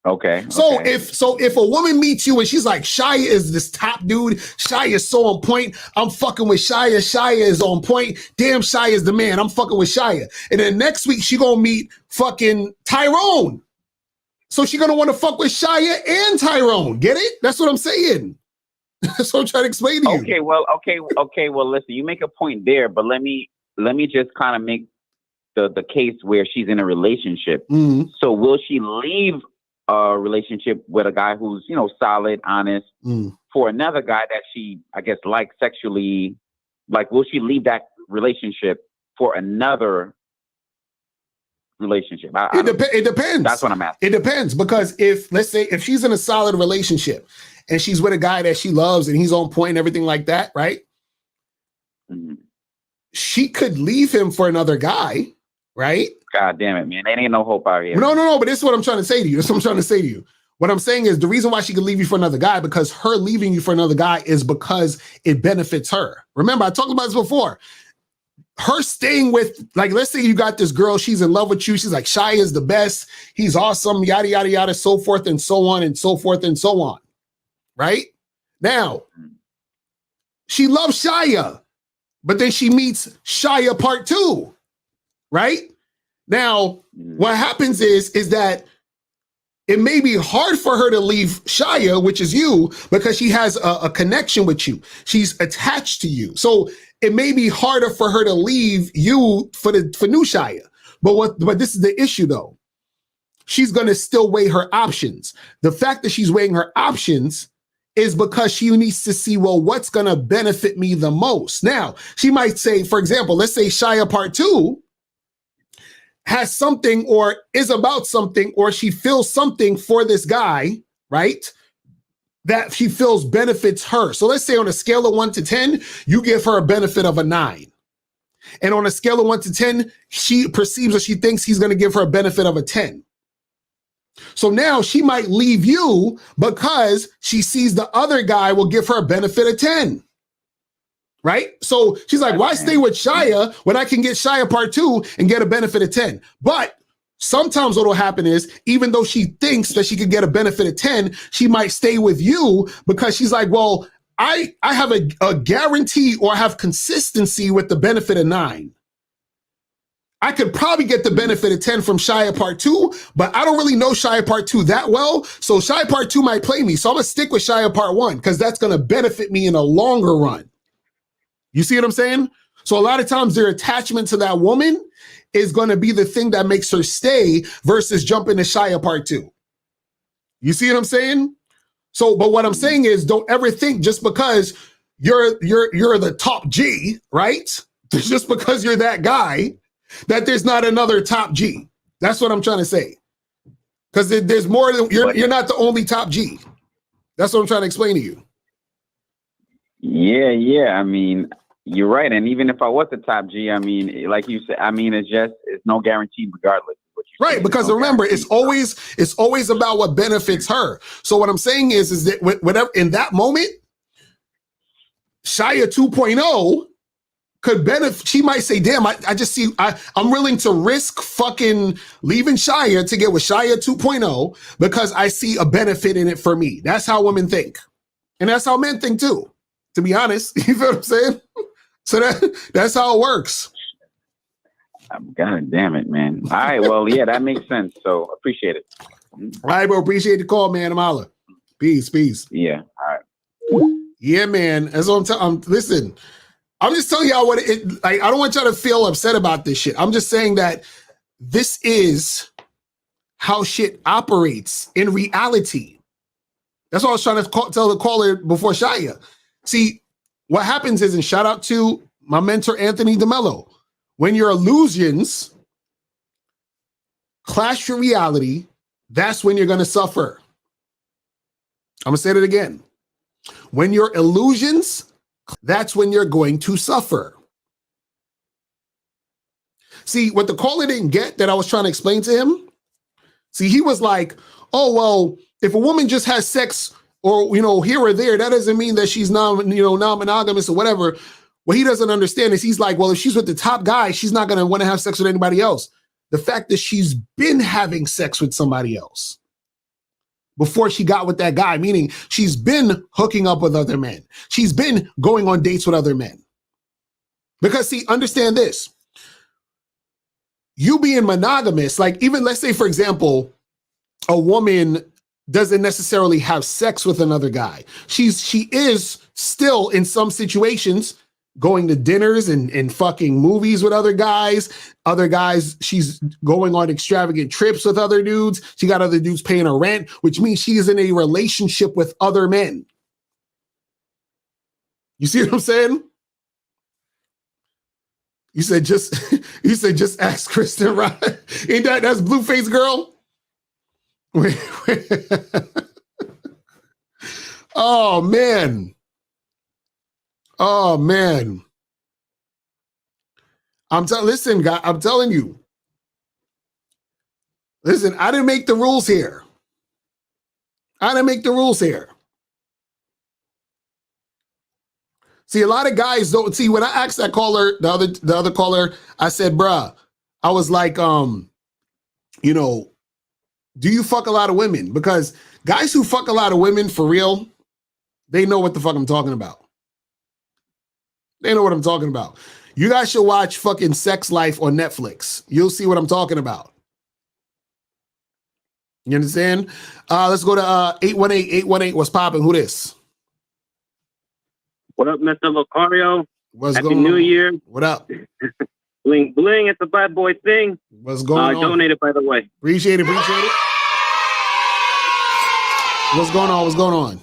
Okay. So if a woman meets you and she's like, Shia is this top dude, Shia is so on point, I'm fucking with Shia, Shia is on point, damn, Shia is the man, I'm fucking with Shia. And then next week she gonna meet fucking Tyrone. So she's gonna want to fuck with Shia and Tyrone. Get it? That's what I'm saying. That's what I'm trying to explain to you. Okay. Well, listen, you make a point there, but let me just kind of make the case where she's in a relationship. Mm-hmm. So will she leave a relationship with a guy who's, solid, honest, for another guy that she, I guess, likes sexually? Like, will she leave that relationship for another relationship? It depends. That's what I'm asking. It depends, because let's say if she's in a solid relationship and she's with a guy that she loves and he's on point and everything like that, right? Mm-hmm. She could leave him for another guy, right? God damn it, man. There ain't no hope out here. No, but this is what I'm trying to say to you. What I'm saying is the reason why she could leave you for another guy, because her leaving you for another guy is because it benefits her. Remember, I talked about this before. Her staying with, like, let's say you got this girl, she's in love with you. She's like, Shia is the best. He's awesome, yada, yada, yada, so forth and so on and so forth and so on. Right? Now, she loves Shia, but then she meets Shia part 2. Right? Now, what happens is that it may be hard for her to leave Shia, which is you, because she has a connection with you. She's attached to you. So it may be harder for her to leave you for new Shia. But this is the issue, though. She's going to still weigh her options. The fact that she's weighing her options is because she needs to see, well, what's going to benefit me the most? Now, she might say, for example, let's say Shia part 2 has something or is about something, or she feels something for this guy, right? That she feels benefits her. So let's say on a scale of 1 to 10, you give her a benefit of a 9. And on a scale of 1 to 10, she perceives or she thinks he's going to give her a benefit of a 10. So now she might leave you because she sees the other guy will give her a benefit of 10. Right? So she's like, why stay with Shia when I can get Shia part 2 and get a benefit of 10? But sometimes what will happen is, even though she thinks that she could get a benefit of 10, she might stay with you because she's like, well, I have a guarantee, or I have consistency with the benefit of 9. I could probably get the benefit of 10 from Shia part 2, but I don't really know Shia part 2 that well. So Shia part 2 might play me. So I'm going to stick with Shia part 1 because that's going to benefit me in a longer run. You see what I'm saying? So a lot of times their attachment to that woman is going to be the thing that makes her stay versus jumping to Shia part 2. You see what I'm saying? So, but what I'm saying is, don't ever think just because you're the top G, right? Just because you're that guy, that there's not another top G. That's what I'm trying to say. Because there's more than you're not the only top G. That's what I'm trying to explain to you. Yeah. I mean, you're right. And even if I was the top G, I mean, like you said, I mean, it's no guarantee regardless. Right, because remember, it's always about what benefits her. So what I'm saying is that whatever in that moment, Shia 2.0 could benefit. She might say, damn, I just see, I'm willing to risk fucking leaving Shia to get with Shia 2.0 because I see a benefit in it for me. That's how women think. And that's how men think too, to be honest. You feel what I'm saying? So that's how it works. God damn it, man. All right, well, yeah, that makes sense. So appreciate it. All right, bro. Appreciate the call, man. I'm holla. Peace. Yeah. All right. Yeah, man. As I'm telling, listen, I'm just telling y'all what I don't want y'all to feel upset about this shit. I'm just saying that this is how shit operates in reality. That's what I was trying to tell the caller before Shia. See, what happens is, and shout out to my mentor, Anthony DeMello, when your illusions clash your reality, that's when you're going to suffer. I'm going to say it again. When your illusions, that's when you're going to suffer. See, what the caller didn't get that I was trying to explain to him, see, he was like, oh, well, if a woman just has sex or, here or there, that doesn't mean that she's non-monogamous or whatever. What he doesn't understand is he's like, well, if she's with the top guy, she's not going to want to have sex with anybody else. The fact that she's been having sex with somebody else before she got with that guy, meaning she's been hooking up with other men. She's been going on dates with other men. Because see, understand this. You being monogamous, like even let's say, for example, a woman doesn't necessarily have sex with another guy. She is still in some situations going to dinners and fucking movies with other guys. Other guys, she's going on extravagant trips with other dudes. She got other dudes paying her rent, which means she is in a relationship with other men. You see what I'm saying? You said just ask Kristen Rod. Ain't that's Blueface Girl? Wait. Oh man. Listen, guy, I'm telling you. Listen, I didn't make the rules here. See, a lot of guys don't see when I asked that caller, the other caller, I said, bruh, I was like, do you fuck a lot of women? Because guys who fuck a lot of women for real, they know what the fuck I'm talking about. They know what I'm talking about. You guys should watch fucking Sex Life on Netflix. You'll see what I'm talking about. You understand? Let's go to 818-818. What's popping? Who this? What up, Mr. Locario? What's Happy going New on? Year. What up? Bling bling, it's a bad boy thing. What's going on? Donated, by the way. Appreciate it. What's going on?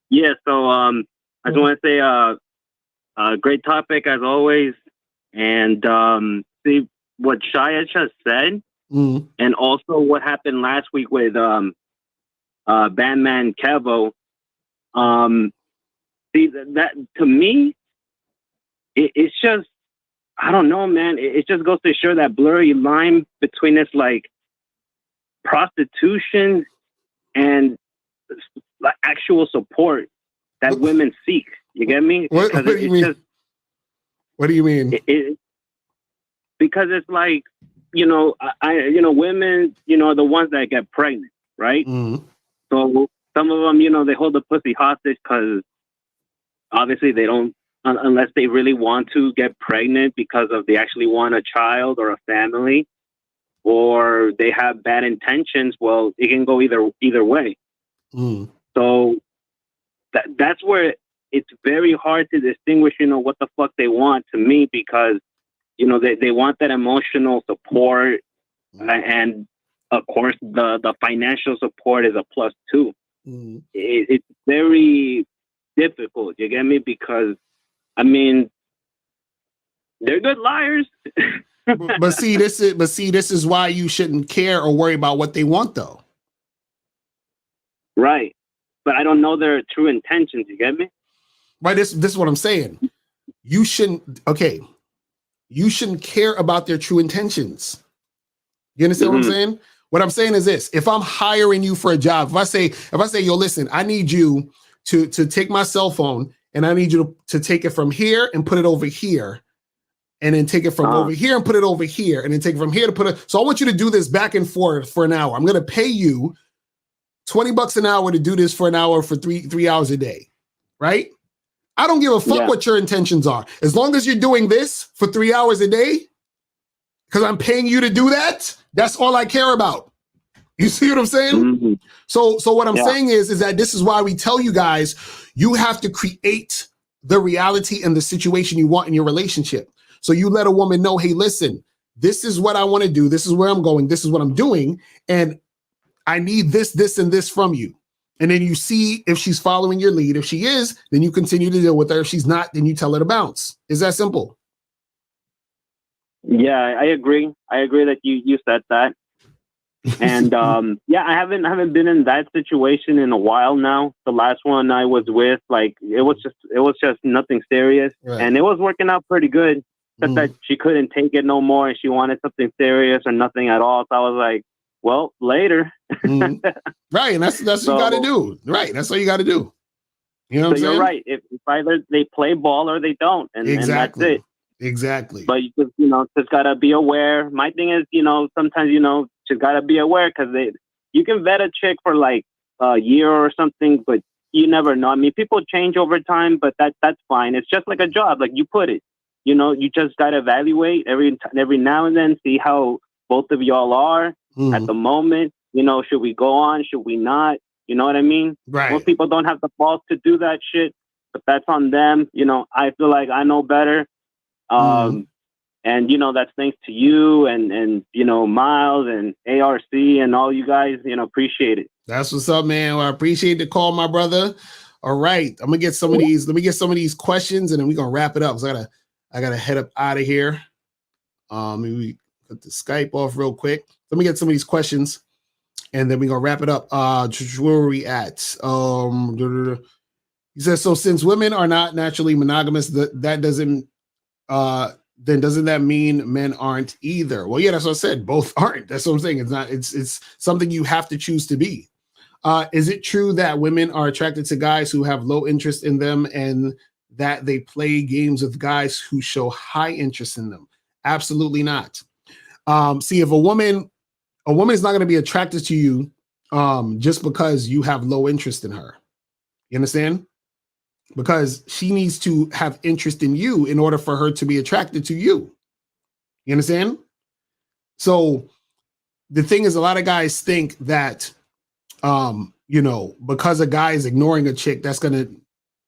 Yeah, so I just want to say great topic as always. And see what Shia just said, and also what happened last week with Bandman Kevo. See that to me, it's just, I don't know, man. It just goes to show that blurry line between this, like, prostitution and actual support that women seek. You get me? What do you mean? What do you mean? Because it's like, women, are the ones that get pregnant, right? Mm-hmm. So some of them, they hold the pussy hostage because obviously they don't, unless they really want to get pregnant because of they actually want a child or a family, or they have bad intentions. Well, it can go either way. Mm. So that's where it's very hard to distinguish, what the fuck they want to me, because, they want that emotional support, and of course the financial support is a plus too. Mm. It's very difficult, you get me? Because I mean, they're good liars. but see, this is why you shouldn't care or worry about what they want, though. Right. But I don't know their true intentions, you get me? Right, this is what I'm saying. You shouldn't care about their true intentions. You understand what I'm saying? What I'm saying is this: if I'm hiring you for a job, if I say, yo, listen, I need you to take my cell phone and I need you to take it from here and put it over here, and then take it from over here and put it over here, and then take it from here to put it. So I want you to do this back and forth for an hour. I'm going to pay you $20 an hour to do this for an hour for three hours a day, right? I don't give a fuck what your intentions are. As long as you're doing this for 3 hours a day, because I'm paying you to do that, that's all I care about. You see what I'm saying? Mm-hmm. So what I'm saying is that this is why we tell you guys, you have to create the reality and the situation you want in your relationship. So you let a woman know, hey, listen, this is what I want to do. This is where I'm going. This is what I'm doing. And I need this, this, and this from you. And then you see if she's following your lead. If she is, then you continue to deal with her. If she's not, then you tell her to bounce. Is that simple? Yeah, I agree. I agree that you said that. And I haven't been in that situation in a while now. The last one I was with, like, it was just nothing serious, right. And it was working out pretty good. Except that she couldn't take it no more, and she wanted something serious or nothing at all. So I was like, well, later. Right, and that's what you got to do. Right, that's what you got to do. You know what I'm saying? You're right. If either they play ball or they don't, and exactly. And that's it. Exactly. But you just gotta be aware. My thing is, sometimes just gotta be aware, because you can vet a chick for like a year or something, but you never know. I mean, people change over time, but that's fine. It's just like a job, like you put it. You just gotta evaluate every now and then, see how both of y'all are at the moment. Should we go on? Should we not? You know what I mean? Right. Most people don't have the balls to do that shit, but that's on them. I feel like I know better. And that's thanks to you and Miles and ARC and all you guys, appreciate it. That's what's up, man. Well, I appreciate the call, my brother. All right. I'm gonna get some of these. Let me get some of these questions, and then we're gonna wrap it up. So I gotta head up out of here. Maybe we put the Skype off real quick. Let me get some of these questions, and then we're gonna wrap it up. Where are we at? He says, so since women are not naturally monogamous, that doesn't then doesn't that mean men aren't either? Well, yeah, that's what I said. Both aren't. That's what I'm saying. It's something you have to choose to be. Is it true that women are attracted to guys who have low interest in them and that they play games with guys who show high interest in them? Absolutely not. See, if a woman is not going to be attracted to you just because you have low interest in her. You understand? Because she needs to have interest in you in order for her to be attracted to you. You understand? So the thing is, a lot of guys think that, because a guy is ignoring a chick, that's going to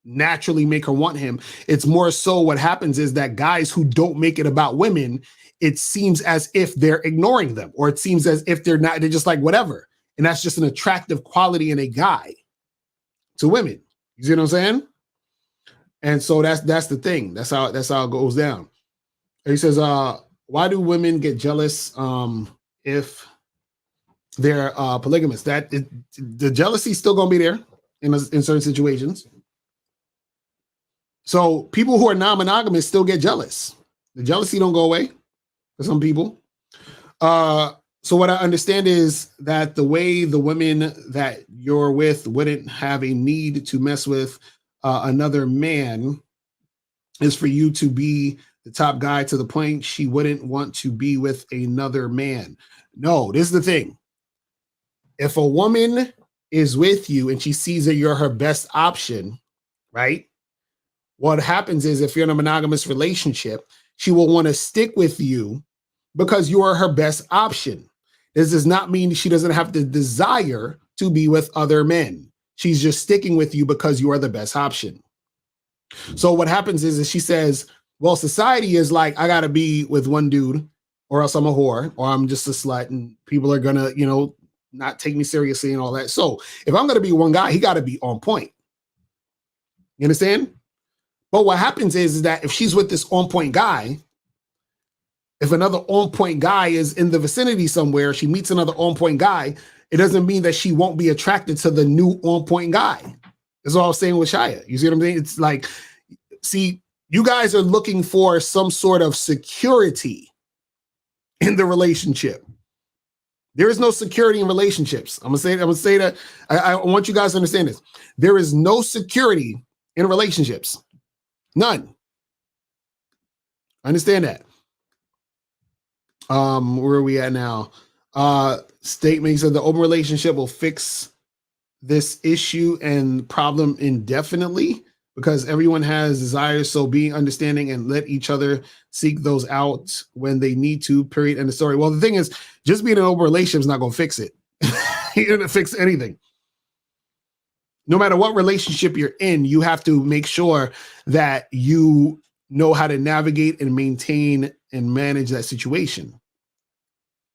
naturally make her want him. It's more so what happens is that guys who don't make it about women, it seems as if they're ignoring them, or it seems as if they're just like whatever. And that's just an attractive quality in a guy to women. You see what I'm saying? And so that's the thing. That's how it goes down. And he says, why do women get jealous if they're polygamous? The jealousy is still gonna be there in certain situations. So people who are non-monogamous still get jealous. The jealousy don't go away for some people. So what I understand is that the way the women that you're with wouldn't have a need to mess with another man is for you to be the top guy to the point she wouldn't want to be with another man. No, this is the thing. If a woman is with you and she sees that you're her best option, right? What happens is if you're in a monogamous relationship, she will want to stick with you because you are her best option. This does not mean she doesn't have the desire to be with other men. She's just sticking with you because you are the best option. So what happens is she says, well, society is like, I got to be with one dude or else I'm a whore or I'm just a slut and people are going to, you know, not take me seriously and all that. So if I'm going to be one guy, he got to be on point. You understand? But what happens is that if she's with this on point guy, if another on point guy is in the vicinity somewhere, she meets another on point guy, it doesn't mean that she won't be attracted to the new on point guy. That's all I was saying with Shia. You see what I'm saying? It's like, see, you guys are looking for some sort of security in the relationship. There is no security in relationships. I'm gonna say that. I want you guys to understand this. There is no security in relationships. None. Understand that. Where are we at now? Statement said the open relationship will fix this issue and problem indefinitely because everyone has desires. So being understanding and let each other seek those out when they need to, period. End of story. Well, the thing is, just being in an open relationship is not going to fix it. You're going to fix anything. No matter what relationship you're in, you have to make sure that you know how to navigate and maintain and manage that situation.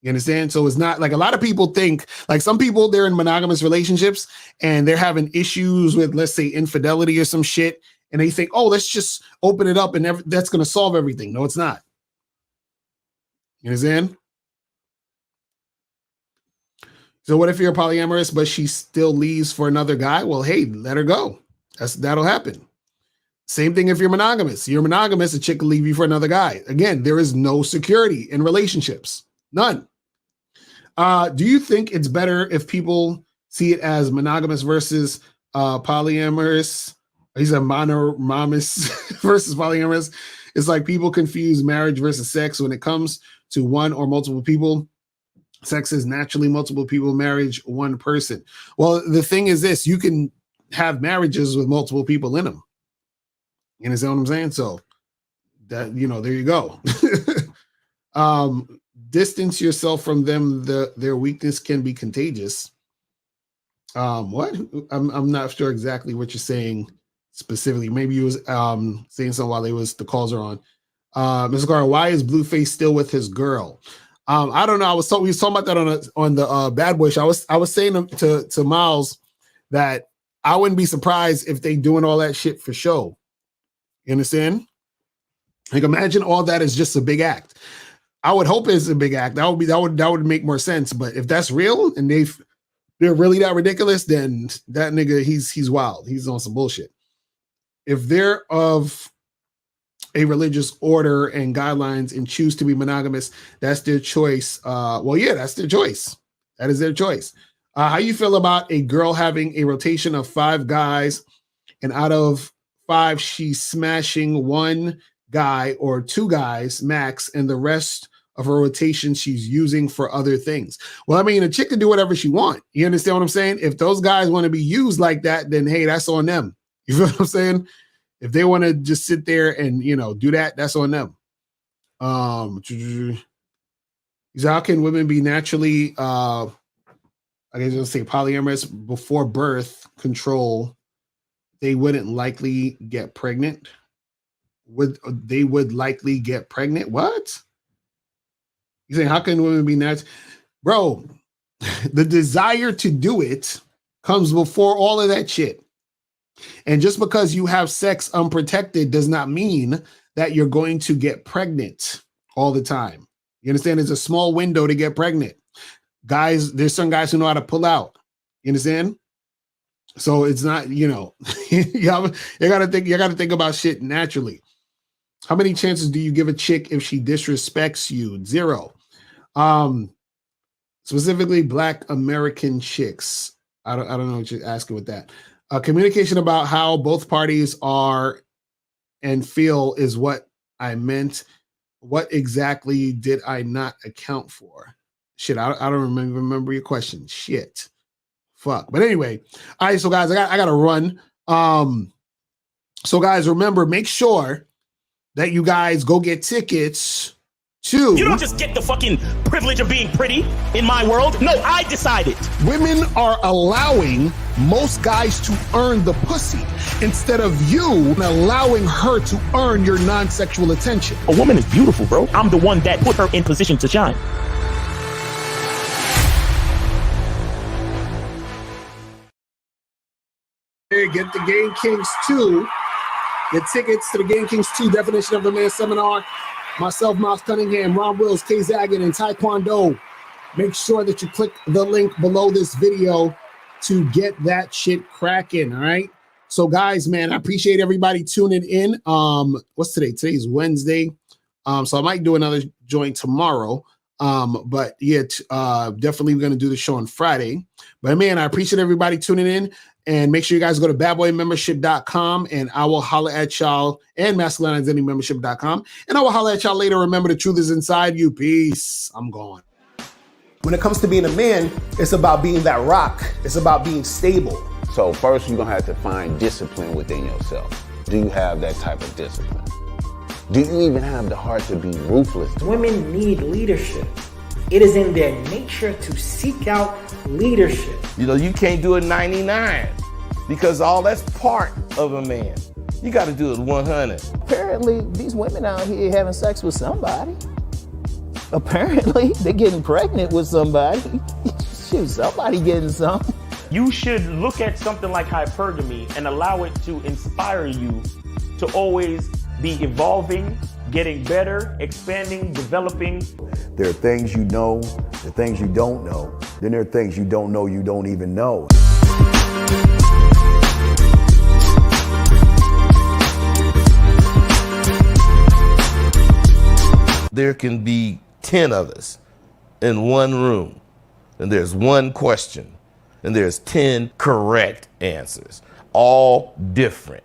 You understand? So it's not like a lot of people think, like some people, they're in monogamous relationships and they're having issues with, let's say, infidelity or some shit. And they think, oh, let's just open it up and that's going to solve everything. No, it's not. You understand? So what if you're polyamorous, but she still leaves for another guy? Well, hey, let her go. That'll happen. Same thing if you're monogamous. You're monogamous, a chick will leave you for another guy. Again, there is no security in relationships. None. Do you think it's better if people see it as monogamous versus polyamorous? He's a monogamous versus polyamorous. It's like people confuse marriage versus sex when it comes to one or multiple people. Sex is naturally multiple people, marriage, one person. Well, the thing is this, you can have marriages with multiple people in them. You understand what I'm saying? So that, you know, there you go. Distance yourself from them. Their weakness can be contagious. What? I'm not sure exactly what you're saying specifically. Maybe you was saying something while the calls are on. Mr. Carter, why is Blueface still with his girl? I don't know. We was talking about that on the Bad Boy show. I was saying to Miles that I wouldn't be surprised if they doing all that shit for show. You understand? Like imagine all that is just a big act. I would hope it's a big act. That would make more sense. But if that's real and they're really that ridiculous, then that nigga he's wild. He's on some bullshit. If they're of a religious order and guidelines and choose to be monogamous, that's their choice. Well, yeah, that's their choice. That is their choice. How you feel about a girl having a rotation of 5 guys and out of 5, she's smashing 1 guy or 2 guys max and the rest of her rotation she's using for other things? Well, I mean, a chick can do whatever she wants. You understand what I'm saying? If those guys want to be used like that, then hey, that's on them. You feel what I'm saying? If they want to just sit there and, you know, do that, that's on them. So how can women be naturally, I guess I'll say polyamorous before birth control? They wouldn't likely get pregnant. They would likely get pregnant? What? You saying how can women be natural? Bro, the desire to do it comes before all of that shit. And just because you have sex unprotected does not mean that you're going to get pregnant all the time. You understand? There's a small window to get pregnant. Guys, there's some guys who know how to pull out. You understand? So it's not, you know, you gotta think about shit naturally. How many chances do you give a chick if she disrespects you? 0. specifically Black American chicks. I don't know what you're asking with that. Communication about how both parties are and feel is what I meant. What exactly did I not account for? Shit, I don't remember your question. Shit. Fuck. But anyway, all right, so guys, I got to run. So guys, remember, make sure that you guys go get tickets to... You don't just get the fucking privilege of being pretty in my world. No, I decided. Women are allowing most guys to earn the pussy instead of you allowing her to earn your non-sexual attention. A woman is beautiful, bro. I'm the one that put her in position to shine. Hey, get the Game Kings 2. Get tickets to the Game Kings 2 Definition of the Man seminar. Myself, Miles Cunningham, Ron Wills, Kay Zagan, and Taekwondo. Make sure that you click the link below this video to get that shit cracking, all right? So, guys, man, I appreciate everybody tuning in. What's today? Today's Wednesday. So I might do another joint tomorrow. But yeah, definitely we're going to do the show on Friday. But, man, I appreciate everybody tuning in. And make sure you guys go to badboymembership.com, and I will holler at y'all, and masculineidentitymembership.com, and I will holler at y'all later. Remember, the truth is inside you. Peace. I'm gone. When it comes to being a man, it's about being that rock. It's about being stable. So first, you're going to have to find discipline within yourself. Do you have that type of discipline? Do you even have the heart to be ruthless? Women need leadership. It is in their nature to seek out leadership. You know, you can't do it 99 because all that's part of a man. You got to do it 100. Apparently, these women out here having sex with somebody. Apparently, they're getting pregnant with somebody. Shoot, somebody getting some. You should look at something like hypergamy and allow it to inspire you to always be evolving, getting better, expanding, developing. There are things you know, there are things you don't know. Then there are things you don't know you don't even know. There can be 10 of us in one room, and there's one question, and there's 10 correct answers, all different.